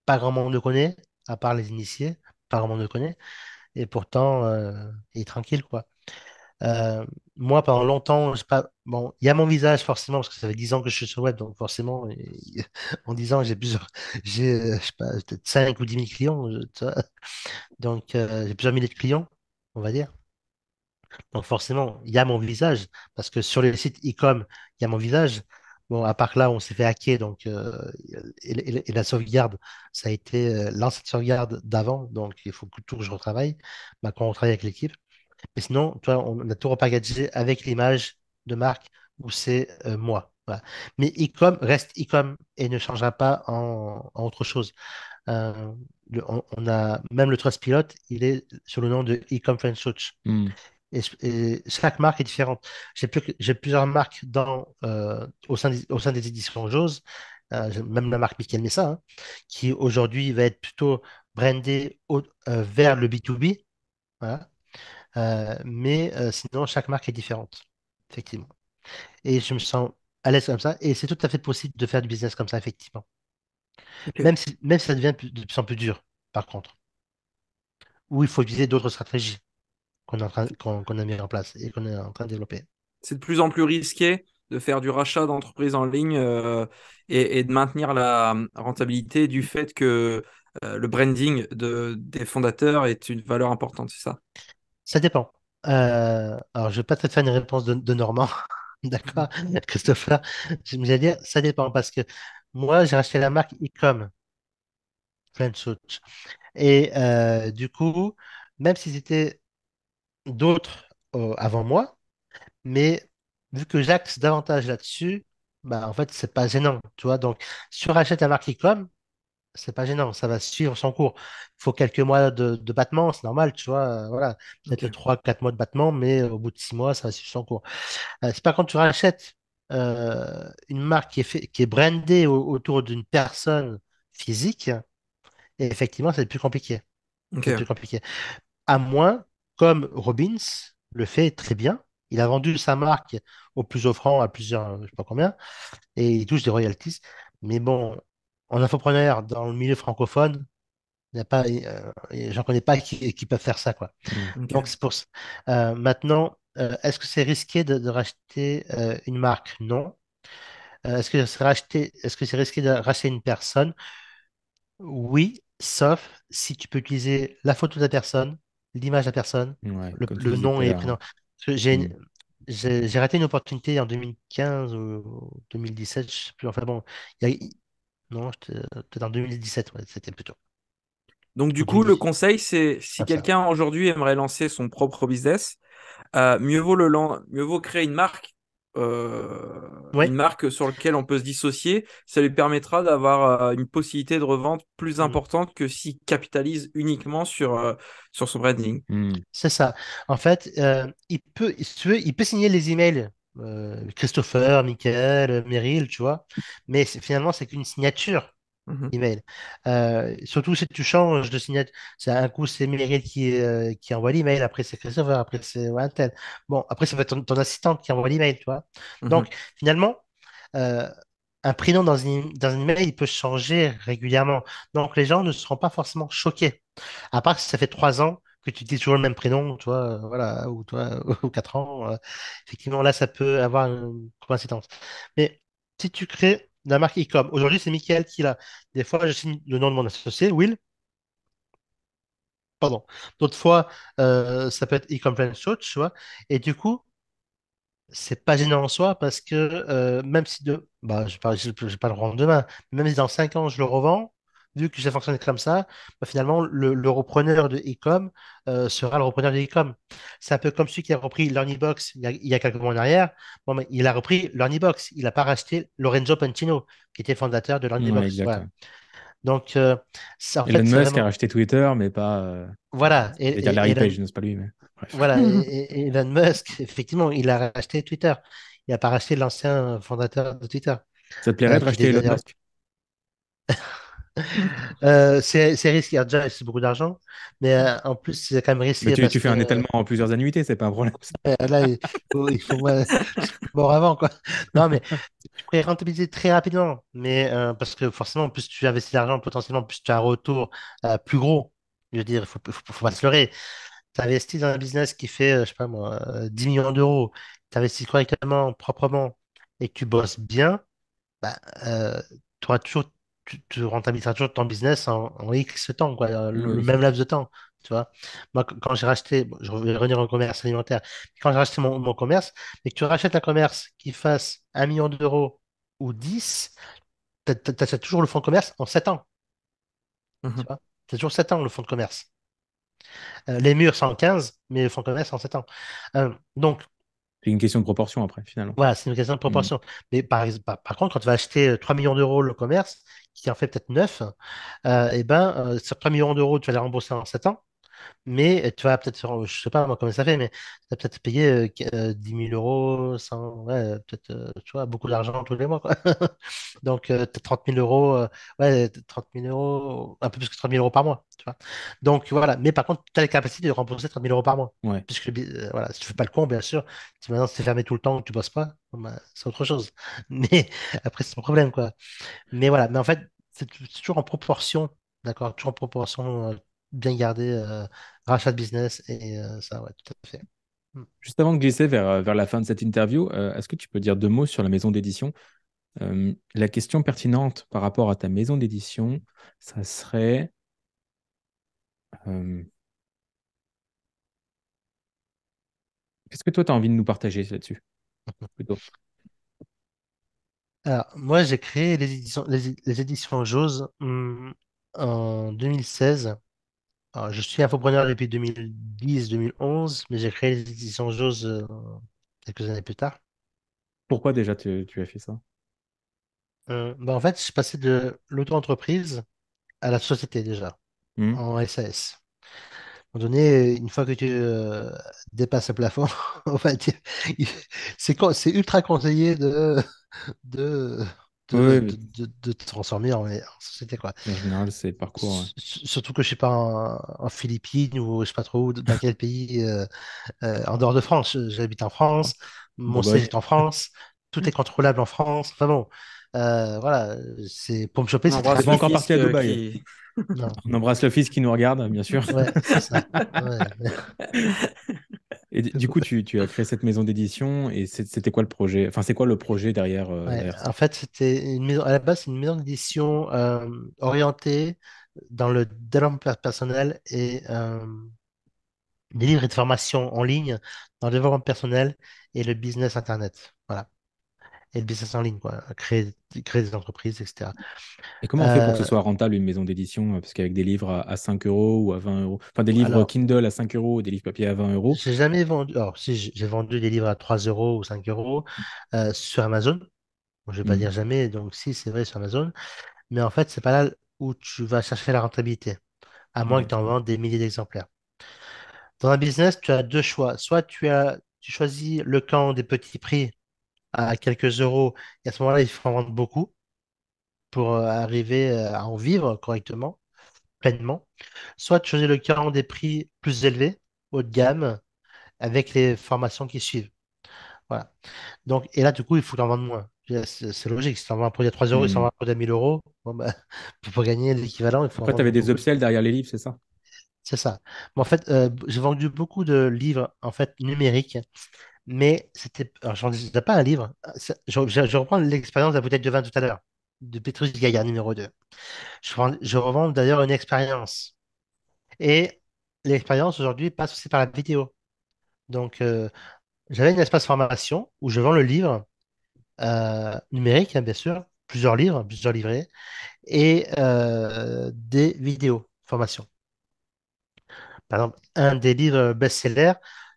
pas grand monde le connaît, à part les initiés, pas grand monde le connaît. Et pourtant, il est tranquille, quoi. Euh, Moi, pendant longtemps, je sais pas, bon, il y a mon visage forcément, parce que ça fait 10 ans que je suis sur le web, donc forcément, en 10 ans, je sais pas, peut-être 5 ou 10 000 clients, tu vois. Donc, j'ai plusieurs milliers de clients, on va dire. Donc, forcément, il y a mon visage, parce que sur les sites e-com, il y a mon visage. Bon, à part que là, on s'est fait hacker, donc, et la sauvegarde, ça a été l'ancienne sauvegarde d'avant, donc il faut que tout que je retravaille. Bah, quand on travaille avec l'équipe. Mais sinon, toi, on a tout repackagé avec l'image de marque où c'est moi. Voilà. Mais e-com reste e-com et ne changera pas en autre chose. Euh, on a même le Trustpilot, il est sur le nom de e-com French Touch. Hmm. Et chaque marque est différente. J'ai plusieurs marques au sein des éditions Jose, même la marque Michael Messa, hein, qui aujourd'hui va être plutôt brandée vers le B2B. Voilà. Mais sinon, chaque marque est différente, effectivement. Et je me sens à l'aise comme ça. Et c'est tout à fait possible de faire du business comme ça, effectivement. Ok. Même si ça devient de plus en plus dur, par contre. Où il faut utiliser d'autres stratégies qu'on a mis en place et qu'on est en train de développer. C'est de plus en plus risqué de faire du rachat d'entreprises en ligne et de maintenir la rentabilité du fait que le branding des fondateurs est une valeur importante, c'est ça? Ça dépend. Alors, je vais pas te faire une réponse de Normand, d'accord, Christopher. Je vais dire, ça dépend parce que moi, j'ai racheté la marque Ecom, French Touch. Et du coup, même si c'était d'autres avant moi, mais vu que j'axe davantage là-dessus, bah, en fait, c'est pas gênant, tu vois. Donc, si tu rachètes la marque Ecom, c'est pas gênant, ça va suivre son cours. Il faut quelques mois de battement, c'est normal, tu vois. Voilà, peut-être Ok. 3 4 mois de battement, mais au bout de 6 mois, ça va suivre son cours. C'est pas quand tu rachètes une marque qui est brandée autour d'une personne physique, et effectivement, c'est plus compliqué. C'est plus Ok. compliqué. À moins, comme Robbins le fait très bien, il a vendu sa marque au plus offrant à plusieurs, je sais pas combien, et il touche des royalties. Mais bon, en infopreneur, dans le milieu francophone, il n'y a pas, j'en connais pas qui peuvent faire ça, quoi. Hmm. Donc, Ok. c'est pour ça. Maintenant, est-ce que c'est risqué de racheter une marque? Non. Est-ce que c'est risqué de racheter une personne? Oui, sauf si tu peux utiliser la photo de la personne, l'image de la personne, Ouais, comme tu le disais nom tout à et les l'heure. prénoms. Parce que Hmm. j'ai raté une opportunité en 2015 ou 2017, je sais plus. Enfin bon, il y a- non, peut-être en 2017, ouais, c'était plutôt. Donc du Ou coup, le 2018, conseil, c'est si comme ça. quelqu'un aujourd'hui aimerait lancer son propre business, mieux vaut créer Oui. une marque sur laquelle on peut se dissocier. Ça lui permettra d'avoir une possibilité de revente plus Mm. importante que s'il capitalise uniquement sur son branding. Hmm. C'est ça. En fait, si tu veux, il peut signer les emails, Christopher, Michael, Meryl, tu vois, mais finalement, c'est qu'une signature Mhm, email. Surtout si tu changes de signature, c'est un coup, c'est Meryl qui envoie l'email, après c'est Christopher, après c'est ouais, un tel. Bon, après, ça va être ton assistante qui envoie l'email, tu vois. Donc, mhm. finalement, euh, un prénom dans un email, il peut changer régulièrement. Donc, les gens ne seront pas forcément choqués. À part si ça fait 3 ans que tu dis toujours le même prénom, tu vois, voilà, ou toi, ou 4 ans, effectivement, là, ça peut avoir une coïncidence. Mais si tu crées la marque e-com, aujourd'hui, c'est Michael qui l'a. Des fois, je signe le nom de mon associé, Will, pardon. D'autres fois, ça peut être e-com Plan Search, tu vois. Et du coup, c'est pas gênant en soi parce que même si bah, je vais pas le rendre demain, même si dans 5 ans je le revends, vu que j'ai fonctionné comme ça, bah, finalement le repreneur de e-com sera le repreneur de e-com. C'est un peu comme celui qui a repris LearnyBox il y a quelques mois en arrière. Bon, mais il a repris LearnyBox, il n'a pas racheté Lorenzo Pentino, qui était fondateur de Ouais, LearnyBox. exact. Voilà. Ouais. Donc, en Elon fait, c'est Musk a vraiment. racheté Twitter, mais pas. Voilà. Je vais dire Larry Page, non, c'est pas lui, mais bref. Voilà, et Elon Musk, effectivement, il a racheté Twitter. Il n'a pas racheté l'ancien fondateur de Twitter, Ça te plairait de qui racheter était Elon d'ailleurs. Musk? C'est risqué. Alors, déjà, c'est beaucoup d'argent, mais en plus, c'est quand même Mais risqué tu parce fais que un étalement en plusieurs annuités, c'est pas un problème. là, il faut moi, je suis mort avant, quoi. Non, mais tu pourrais rentabiliser très rapidement, mais parce que forcément, plus tu investis d'argent, potentiellement, plus tu as un retour plus gros. Je veux dire, faut pas se leurrer. Tu investis dans un business qui fait, je sais pas moi, 10 millions d'euros, tu investis correctement, proprement, et que tu bosses bien, bah, tu auras toujours, tu rentabiliseras toujours ton business en X temps, quoi, le Oui. même laps de temps. Tu vois, moi, quand j'ai racheté, bon, je vais revenir au commerce alimentaire, quand j'ai racheté mon commerce, et que tu rachètes un commerce qui fasse 1 million d'euros ou 10, tu achètes toujours le fonds de commerce en 7 ans. Tu Mhm. vois, tu toujours 7 ans le fonds de commerce. Les murs, c'est en 15, mais le fonds de commerce en 7 ans. Donc, C'est une question de proportion après, finalement. voilà, c'est une question de Hmm. proportion. Mais par contre, quand tu vas acheter 3 millions d'euros le commerce, qui en fait peut-être 9, et ben, sur 3 millions d'euros, tu vas les rembourser en 7 ans. Mais tu vas peut-être faire, je sais pas moi comment ça fait, mais tu vas peut-être payer 10 000 euros, 100, ouais, peut-être, tu vois, beaucoup d'argent tous les mois, quoi. Donc, peut-être 30 000 euros, ouais, 30 000 euros, un peu plus que 30 000 euros par mois, tu vois. Donc, voilà. Mais par contre, tu as la capacité de rembourser 30 000 euros par mois. Ouais. Puisque, voilà, si tu fais pas le con, bien sûr, si maintenant c'est fermé tout le temps, que tu bosses pas, bon, ben, c'est autre chose. Mais après, c'est ton problème, quoi. Mais voilà, mais en fait, c'est toujours en proportion, d'accord? Toujours en proportion bien gardée, rachat de business et ça, ouais, tout à fait. Mm. Juste avant de glisser vers la fin de cette interview, est-ce que tu peux dire deux mots sur la maison d'édition? La question pertinente par rapport à ta maison d'édition, ça serait euh, qu'est-ce que toi, tu as envie de nous partager là-dessus, plutôt? Alors, moi, j'ai créé les éditions Jose en 2016. Alors, je suis infopreneur depuis 2010-2011, mais j'ai créé les éditions Jose quelques années plus tard. Pourquoi déjà tu as fait ça? Bah, en fait, je suis passé de l'auto-entreprise à la société déjà, Hmm. en SAS. À un moment donné, une fois que tu dépasses le plafond, on va dire, il- c'est ultra conseillé de, Oui, oui, de te transformer en société, quoi. en général, c'est le parcours. Ouais. Surtout que je suis pas en Philippines ou je sais pas trop dans quel pays en dehors de France. J'habite en France, mon siège Bourgogne. est en France, tout est contrôlable en France. Enfin bon, voilà, c'est pour me choper, On c'est très T'es embrasse pas le rapide. encore parti fisc à Dubaï. qui. Non, On embrasse le fils qui nous regarde, bien sûr. ouais, c'est ça. Ouais. Et du coup, tu as créé cette maison d'édition et c'était quoi le projet? Enfin, c'est quoi le projet derrière, Ouais, derrière ça? en fait, c'était une maison, à la base, c'est une maison d'édition orientée dans le développement personnel et des livres et de formation en ligne dans le développement personnel et le business internet. Voilà. Et le business en ligne, quoi. Créer des entreprises, etc. Et comment on fait pour que ce Euh, soit rentable une maison d'édition? Parce qu'avec des livres à 5 euros ou à 20 euros, enfin des livres alors, Kindle à 5 euros ou des livres papier à 20 euros. j'ai jamais vendu. Alors, si j'ai vendu des livres à 3 euros ou 5 euros sur Amazon. Bon, je vais pas Hmm. dire jamais, donc si, c'est vrai sur Amazon. Mais en fait, c'est pas là où tu vas chercher la rentabilité, à moins que Ok. tu en vendes des milliers d'exemplaires. Dans un business, tu as deux choix. Soit tu choisis le camp des petits prix à quelques euros, et à ce moment-là, il faut en vendre beaucoup pour arriver à en vivre correctement, pleinement. Soit tu choisis le camp des prix plus élevés, haut de gamme, avec les formations qui suivent. Voilà. Donc, et là, du coup, il faut en vendre moins. C'est logique. Si tu en vends un produit à 3 euros et si tu en vends Hmm. un produit à 1000 euros, bon, bah, pour gagner l'équivalent, il faut en Après, tu avais vendre des beaucoup. upsells derrière les livres, c'est ça? C'est ça. Mais en fait, j'ai vendu beaucoup de livres en fait numériques, mais c'était. Alors, je vendais pas un livre. Je reprends l'expérience de la bouteille de vin tout à l'heure, de Petrus Gaillard numéro 2. Je revends d'ailleurs une expérience. Et l'expérience aujourd'hui passe aussi par la vidéo. Donc, j'avais un espace formation où je vends le livre numérique, hein, bien sûr, plusieurs livres, plusieurs livrets, et des vidéos formation. Par exemple, un des livres best-sellers,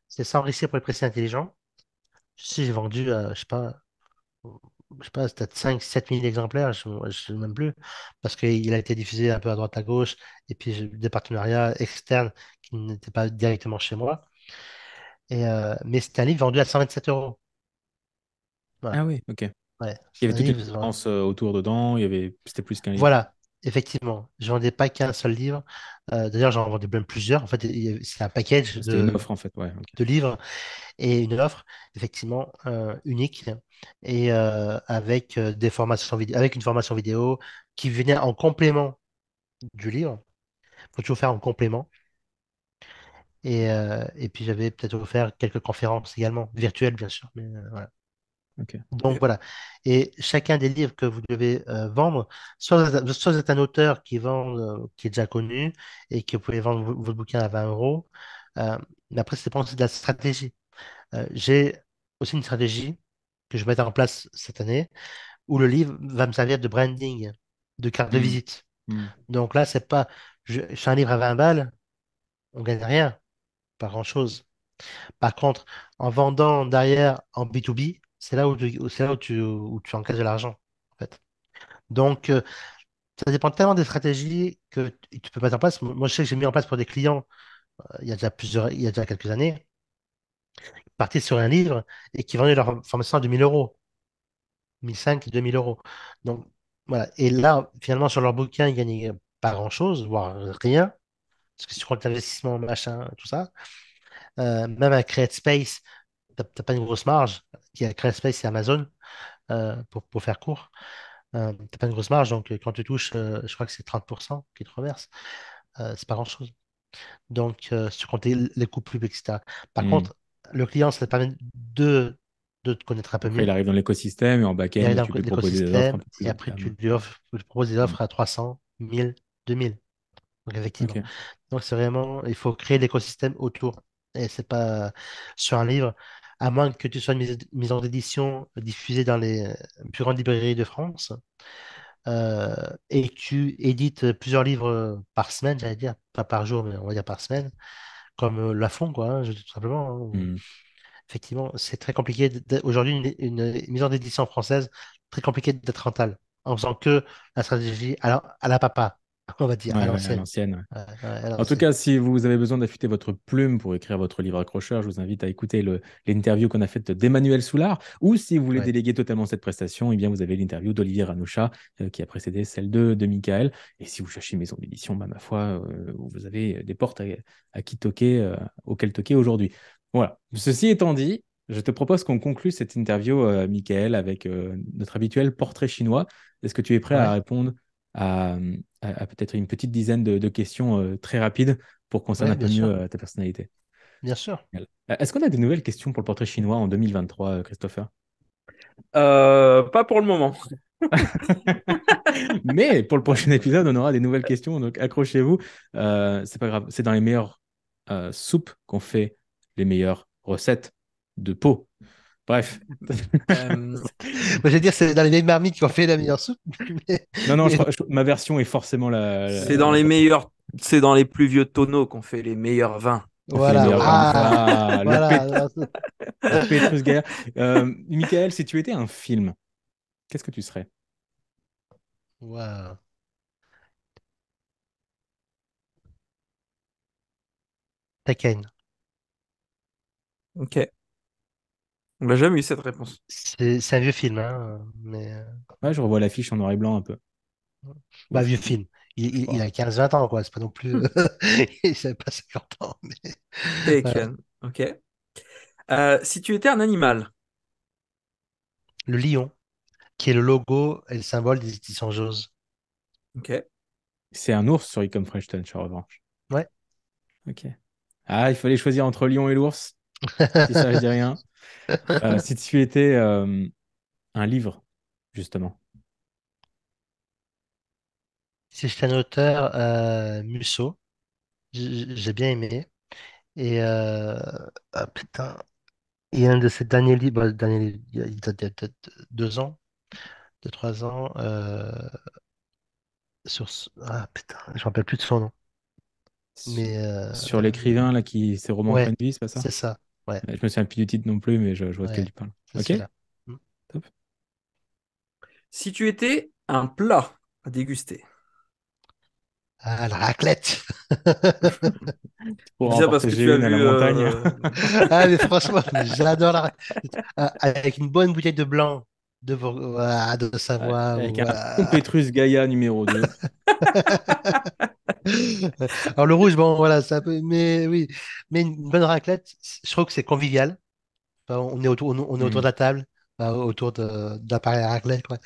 c'est S'enrichir pour les précis intelligents. Si j'ai vendu, je sais pas, c'est peut-être 5 000 7 000 exemplaires, je ne sais même plus, parce qu'il a été diffusé un peu à droite à gauche, et puis j'ai eu des partenariats externes qui n'étaient pas directement chez moi. Mais c'est un livre vendu à 127 euros. Ah Voilà. oui, ok. Il Ouais, y c'est avait un toute une livre. ambiance autour dedans, c'était plus qu'un livre. Voilà. effectivement, je vendais pas qu'un seul livre. D'ailleurs, j'en vendais même plusieurs. En fait, c'est un package C'était une offre en fait, ouais. Ok. de livres et une offre, effectivement, unique et avec des formations vidéo, avec une formation vidéo qui venait en complément du livre. Il faut toujours faire en complément. Et puis, j'avais peut-être offert quelques conférences également, virtuelles, bien sûr. Mais, voilà. Ok. Donc Ok. voilà. Et chacun des livres que vous devez vendre, soit vous êtes un auteur qui vend, qui est déjà connu et que vous pouvez vendre votre bouquin à 20 euros. Euh, mais après, c'est aussi de la stratégie. J'ai aussi une stratégie que je vais mettre en place cette année où le livre va me servir de branding, de carte de Hmm. visite. Hmm. Donc là, c'est pas, je fais un livre à 20 balles, on gagne rien, pas grand-chose. Par contre, en vendant derrière en B2B, c'est là où tu encaisses de l'argent, en fait. Donc, ça dépend tellement des stratégies que tu peux mettre en place. Moi, je sais que j'ai mis en place pour des clients il y a déjà quelques années, partis sur un livre et qui vendaient leur formation à 2 000 euros, 1 500, 2 000 euros. Donc, voilà. Et là, finalement, sur leur bouquin, ils gagnaient pas grand-chose, voire rien. Parce que si tu comptes l'investissement, machin, tout ça, même à CreateSpace, t'as pas une grosse marge. Qui a CreateSpace, c'est Amazon, pour faire court. T'as pas une grosse marge, donc quand tu touches, je crois que c'est 30% qui te reversent, c'est pas grand-chose. Donc, si tu comptes les coûts pubs, etc. Par Hmm. contre, le client, ça te permet de te connaître un peu Après, il mieux. arrive dans l'écosystème et en Il back-end, arrive dans tu peux proposer des offres un l'écosystème peu plus et haut de après, gamme. tu lui proposes des Hmm. offres à 300, 1000, 2000. Donc, effectivement. Ok. Donc, c'est vraiment, il faut créer l'écosystème autour. Et c'est pas sur un livre, à moins que tu sois une maison d'édition diffusée dans les plus grandes librairies de France euh, et que tu édites plusieurs livres par semaine, j'allais dire, pas par jour, mais on va dire par semaine, comme Lafon, quoi, hein, tout simplement, hein. Hmm. Effectivement, c'est très compliqué. Aujourd'hui, une maison d'édition française, très compliqué d'être rentable, en faisant que la stratégie à la papa, on va dire, à Ouais, ouais, à l'ancienne. l'ancienne. Ouais. Ouais, ouais, à En tout l'ancienne. cas, si vous avez besoin d'affûter votre plume pour écrire votre livre accrocheur, je vous invite à écouter l'interview qu'on a faite d'Emmanuel Soulard. Ou si vous voulez Ouais. déléguer totalement cette prestation, eh bien, vous avez l'interview d'Olivier Ranoucha qui a précédé celle de Michael. Et si vous cherchez une maison d'édition, bah, ma foi, vous avez des portes à qui toquer, auxquelles toquer aujourd'hui. Voilà. Ceci étant dit, je te propose qu'on conclue cette interview, Michael, avec notre habituel portrait chinois. Est-ce que tu es prêt à Ouais, répondre à, à peut-être une petite dizaine de questions très rapides pour qu'on ouais, un peu bien mieux sûr, ta personnalité. bien sûr. Génial. Est-ce qu'on a des nouvelles questions pour le portrait chinois en 2023, Christopher? Pas pour le moment. Mais pour le prochain épisode, on aura des nouvelles questions, donc accrochez-vous. C'est pas grave, c'est dans les meilleures soupes qu'on fait les meilleures recettes de peau. Bref. Euh, Moi, je vais dire, c'est dans les vieilles marmites qui ont fait la meilleure soupe. Mais, Non, non, mais ma version est forcément c'est dans la les bonne. meilleurs, c'est dans les plus vieux tonneaux qu'on fait les meilleurs vins. On fait les voilà. meilleurs vins. Ah, Ah, voilà. Non, le Petrus Gaillard. Michael, si tu étais un film, qu'est-ce que tu serais? Wow. Taken. Ok. On n'a jamais eu cette réponse. C'est un vieux film, hein, mais Ouais, je revois l'affiche en noir et blanc un peu. bah, Ouf. vieux film. Il Oh. a 15 20 ans, quoi. C'est pas non plus. Il savait pas 50 ans. Mais... voilà. Taken. Ok. Si tu étais un animal. Le lion, qui est le logo et le symbole des éditions Jose. Ok. C'est un ours sur Icom French Touch, en revanche. Ouais. Ok. Ah, il fallait choisir entre le lion et l'ours. Si ça, je dis rien. Si tu étais un livre, justement. Si j'étais un auteur, Musso, j'ai bien aimé. Et ah, putain, il y a un de ses derniers livres, bah, le dernier livre, il date de 2 ans, 3 ans, ah putain, je me rappelle plus de son nom. Su- Mais Sur l'écrivain là qui ses romans ouais, prennent vie, c'est pas ça? c'est ça. Ouais, Je me souviens plus du titre non plus, mais je vois de quel ouais, tu parles. c'est Ok, celui-là. Hmm. top. Si tu étais un plat à déguster. Ah, la raclette. Je Pour dis en ça parce que partager tu as une à la vu. montagne. Ah, mais franchement, j'adore la raclette. Avec une bonne bouteille de blanc de Savoie ou Avec un bon voilà. Petrus Gaïa numéro 2. Alors le rouge, bon, voilà, c'est un peu, mais oui, mais une bonne raclette, je trouve que c'est convivial. Enfin, on est autour de Hmm, la table, autour de l'appareil à raclette, quoi.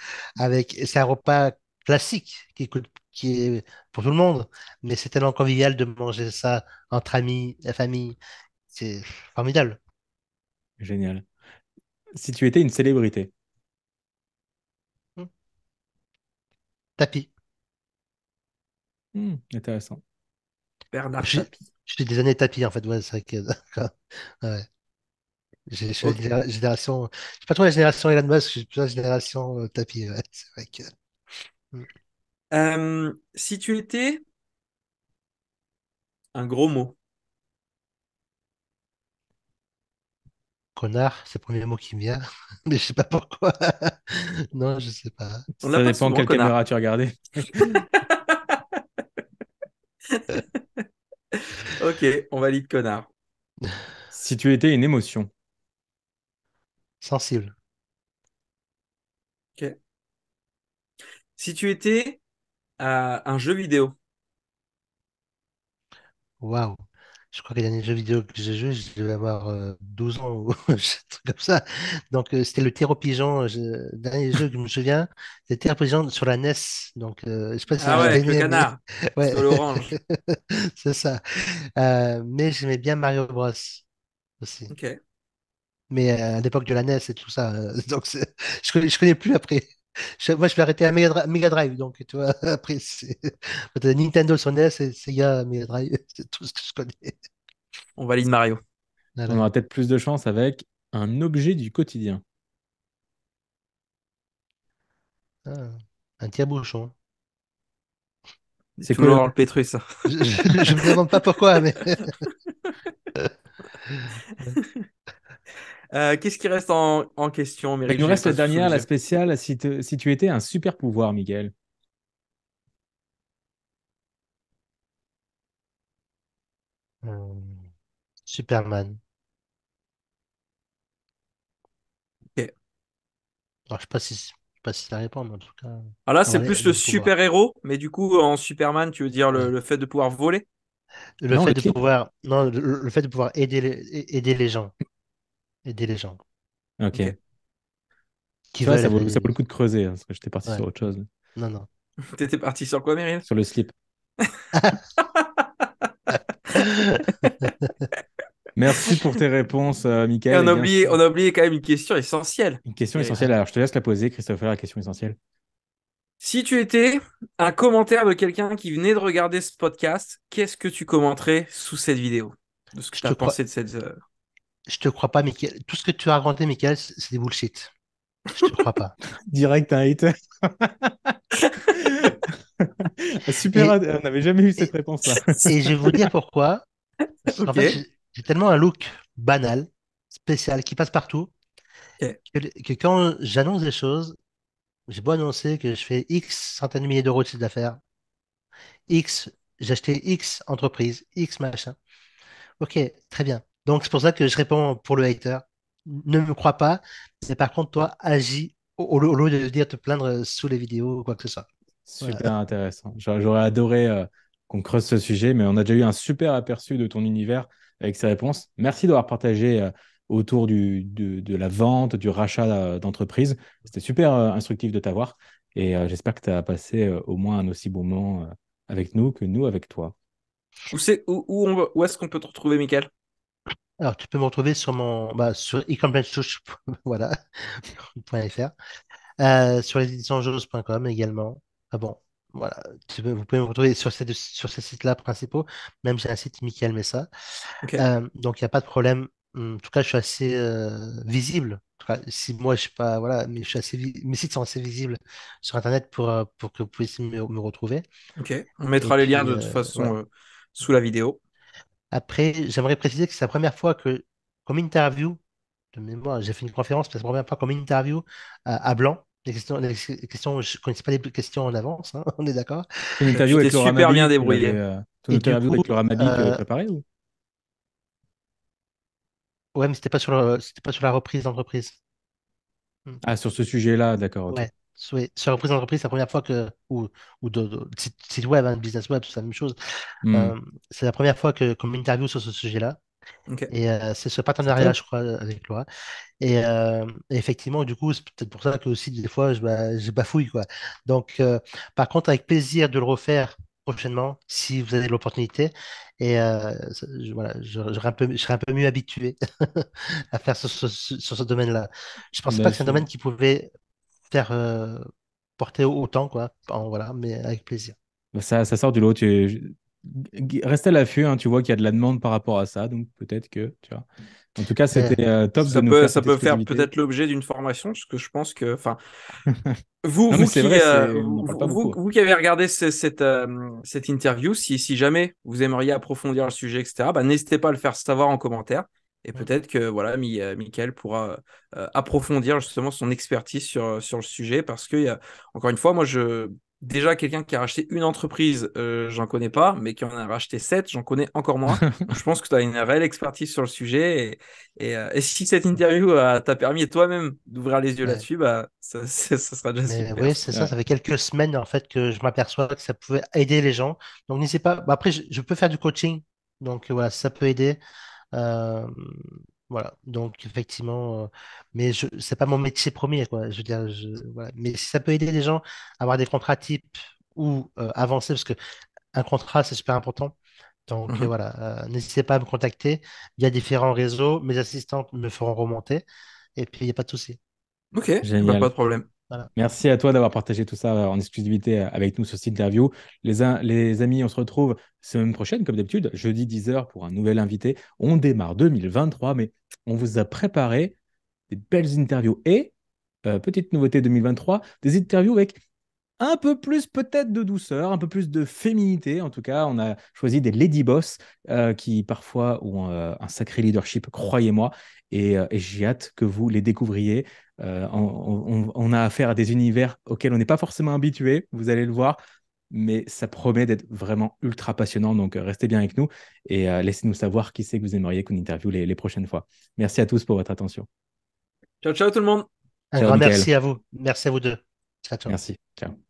C'est un repas classique qui est pour tout le monde, mais c'est tellement convivial de manger ça entre amis, la famille. C'est formidable. génial. Si tu étais une célébrité, Hmm. Tapis. intéressant. Bernard Je, Tapie. je suis des années tapis, en fait. Ouais, c'est vrai que, d'accord. Ouais. Je suis Ok. la génération. Je suis pas trop la génération Elon Musk, je suis plus la génération tapis. Ouais. C'est vrai que. Hmm. Si tu étais un gros mot, Connard, c'est le premier mot qui me vient, mais je sais pas pourquoi. Non, je sais pas. on l'a Ça pas dépend souvent, quelle connard. caméra tu regardais. Ok, on valide connard. Si tu étais une émotion, Sensible. Ok. Si tu étais un jeu vidéo, Waouh. Je crois que les derniers jeux vidéo que j'ai joué, je devais avoir 12 ans ou un truc comme ça. Donc, c'était le tir au pigeon. Le dernier jeu que je me souviens, c'était le tir au pigeon sur la NES. Donc, je sais pas si ah vous ouais, avez avec le aimé, mais canard ouais, sur l'orange. c'est ça. Mais j'aimais bien Mario Bros aussi. Ok, Mais à l'époque de la NES et tout ça. Donc, je connais plus après. Moi, je vais arrêter à Mega Drive. Donc, tu vois, après, c'est Nintendo sur NES et Sega Mega Drive. C'est tout ce que je connais. on valide Mario. on Voilà. aura peut-être plus de chance avec un objet du quotidien. Ah, un tire-bouchon. C'est C'est quoi toujours dans le pétrus, ça. Je me demande pas pourquoi, mais Qu'est-ce qui reste en question, Il Meryl? nous J'ai reste la pas sous dernière, les la yeux. spéciale. Si tu étais un super pouvoir, Miguel, Hmm, Superman. Ok. Alors, je sais pas si ça répond, mais en tout cas, Alors là, c'est avoir plus le les pouvoirs. super-héros, mais du coup, en Superman, tu veux dire Ouais. le fait de pouvoir voler? Le non, fait le de clip. pouvoir, non, le fait de pouvoir aider les gens, aider les gens Ok. Ok. qui Tu vois, veulent ça vaut le aller. coup de creuser, hein, parce que j'étais parti Ouais. sur autre chose. Non, non. T'étais parti sur quoi, Meryl? Sur le slip. Merci pour tes réponses, Et Michael. Et bien sûr, on a oublié quand même une question essentielle, une question Meryl. essentielle. Alors, je te laisse la poser, Christopher, la question essentielle. Si tu étais un commentaire de quelqu'un qui venait de regarder ce podcast, qu'est-ce que tu commenterais sous cette vidéo? De ce que Je tu te as crois, pensé de cette... je te crois pas, Michael. Tout ce que tu as raconté, Michael, c'est des bullshit. Je te crois pas. Direct, un hater. Super, Et, on n'avait jamais eu cette et, réponse-là. et je vais vous dire pourquoi. Parce qu'en Ok. fait, j'ai tellement un look banal, spécial, qui passe partout, Ok. que quand j'annonce des choses, j'ai beau annoncer que je fais X centaines de milliers d'euros de chiffre d'affaires, X, j'ai acheté X entreprise, X machin. Ok, très bien. Donc c'est pour ça que je réponds pour le hater. Ne me crois pas, mais par contre, toi, agis au lieu de dire te plaindre sous les vidéos ou quoi que ce soit. Voilà. Super intéressant. J'aurais adoré qu'on creuse ce sujet, mais on a déjà eu un super aperçu de ton univers avec ces réponses. Merci d'avoir partagé autour de la vente, du rachat d'entreprise. C'était super instructif de t'avoir et j'espère que tu as passé au moins un aussi bon moment avec nous que nous avec toi. Où est-ce qu'on peut te retrouver, Michael? Alors, tu peux me retrouver sur sur e-commerce, voilà, .fr. Sur l'éditionjose.com également. Ah bon, voilà. Vous pouvez me retrouver sur ces sites-là principaux. Même j'ai un site Michael Messa. Ok. Donc il n'y a pas de problème. En tout cas, je suis assez visible. En tout cas, si moi je suis pas, voilà, mais je suis mes sites sont assez visibles sur Internet pour que vous puissiez me retrouver. Ok. On Et mettra les liens puis de toute ouais. façon sous la vidéo. Après, j'aimerais préciser que c'est la première fois que, comme interview, de mémoire, j'ai fait une conférence, c'est la première fois comme interview à blanc. Les questions, je ne connaissais pas les questions en avance, hein, on est d'accord. Ton interview Tu t'es avec Laura super bien Mabi, tu l'avais, débrouillé. ton Et du interview coup, avec Laura Mabi, tu l'avais préparé ou? ouais, mais c'était pas sur la reprise d'entreprise. Hmm. Ah, sur ce sujet-là, d'accord, ok. Ouais. sur reprise d'entreprise, c'est la première fois que, ou de site web, hein, business web, c'est la même chose. Hmm. C'est la première fois qu'on m'interviewe sur ce sujet-là. Ok. Et c'est ce C'est partenariat, top. je crois, avec Laura. Et effectivement, du coup, c'est peut-être pour ça que aussi, des fois, je bafouille, quoi. Donc, par contre, avec plaisir de le refaire prochainement, si vous avez l'opportunité. Et voilà, je serai un peu mieux habitué à faire sur ce domaine-là. Je pensais pas Bah, que c'est un domaine qui pouvait faire porter autant, quoi. Voilà, mais avec plaisir. ça sort du lot. Reste à l'affût, hein, tu vois qu'il y a de la demande par rapport à ça, donc peut-être que, tu vois. En tout cas, Mais, c'était top de nous faire Ça cette peut faire exclusivité. peut-être l'objet d'une formation, parce que je pense que, enfin, Non, mais c'est vrai, on n'en parle pas beaucoup. vous qui avez regardé cette interview, si jamais vous aimeriez approfondir le sujet, etc., bah, n'hésitez pas à le faire savoir en commentaire. Et peut-être que voilà, Michael pourra approfondir justement son expertise sur le sujet, parce que, encore une fois, déjà quelqu'un qui a racheté une entreprise, j'en connais pas, mais qui en a racheté sept, j'en connais encore moins. Donc je pense que tu as une réelle expertise sur le sujet. Et si cette interview t'a permis toi-même d'ouvrir les yeux mais, là-dessus, bah, ça sera déjà mais super. oui, c'est ça. Ouais. Ça fait quelques semaines en fait que je m'aperçois que ça pouvait aider les gens. Donc n'hésitez pas. Bah, après, je peux faire du coaching. Donc voilà, ça peut aider. Euh, voilà. Donc effectivement, mais c'est pas mon métier premier, quoi. Je veux dire, voilà. Mais si ça peut aider les gens à avoir des contrats types ou avancer, parce que un contrat c'est super important. Donc Mhm. voilà, n'hésitez pas à me contacter. Il y a différents réseaux. Mes assistantes me feront remonter. Et puis il n'y a pas de souci. Ok, bah, pas Génial. de problème. Voilà. Merci à toi d'avoir partagé tout ça en exclusivité avec nous sur cette interview. Les amis, on se retrouve semaine prochaine, comme d'habitude, jeudi 10h pour un nouvel invité. On démarre 2023, mais on vous a préparé des belles interviews. Et, petite nouveauté 2023, des interviews avec un peu plus peut-être de douceur, un peu plus de féminité. En tout cas, on a choisi des lady boss qui parfois ont un sacré leadership, croyez-moi. Et j'ai hâte que vous les découvriez. On a affaire à des univers auxquels on n'est pas forcément habitué, vous allez le voir. Mais ça promet d'être vraiment ultra passionnant. Donc, restez bien avec nous et laissez-nous savoir qui c'est que vous aimeriez qu'on interviewe les prochaines fois. Merci à tous pour votre attention. Ciao, ciao tout le monde! Un Ciao, grand Michael. merci à vous. Merci à vous deux. Ciao, ciao. Merci. Ciao.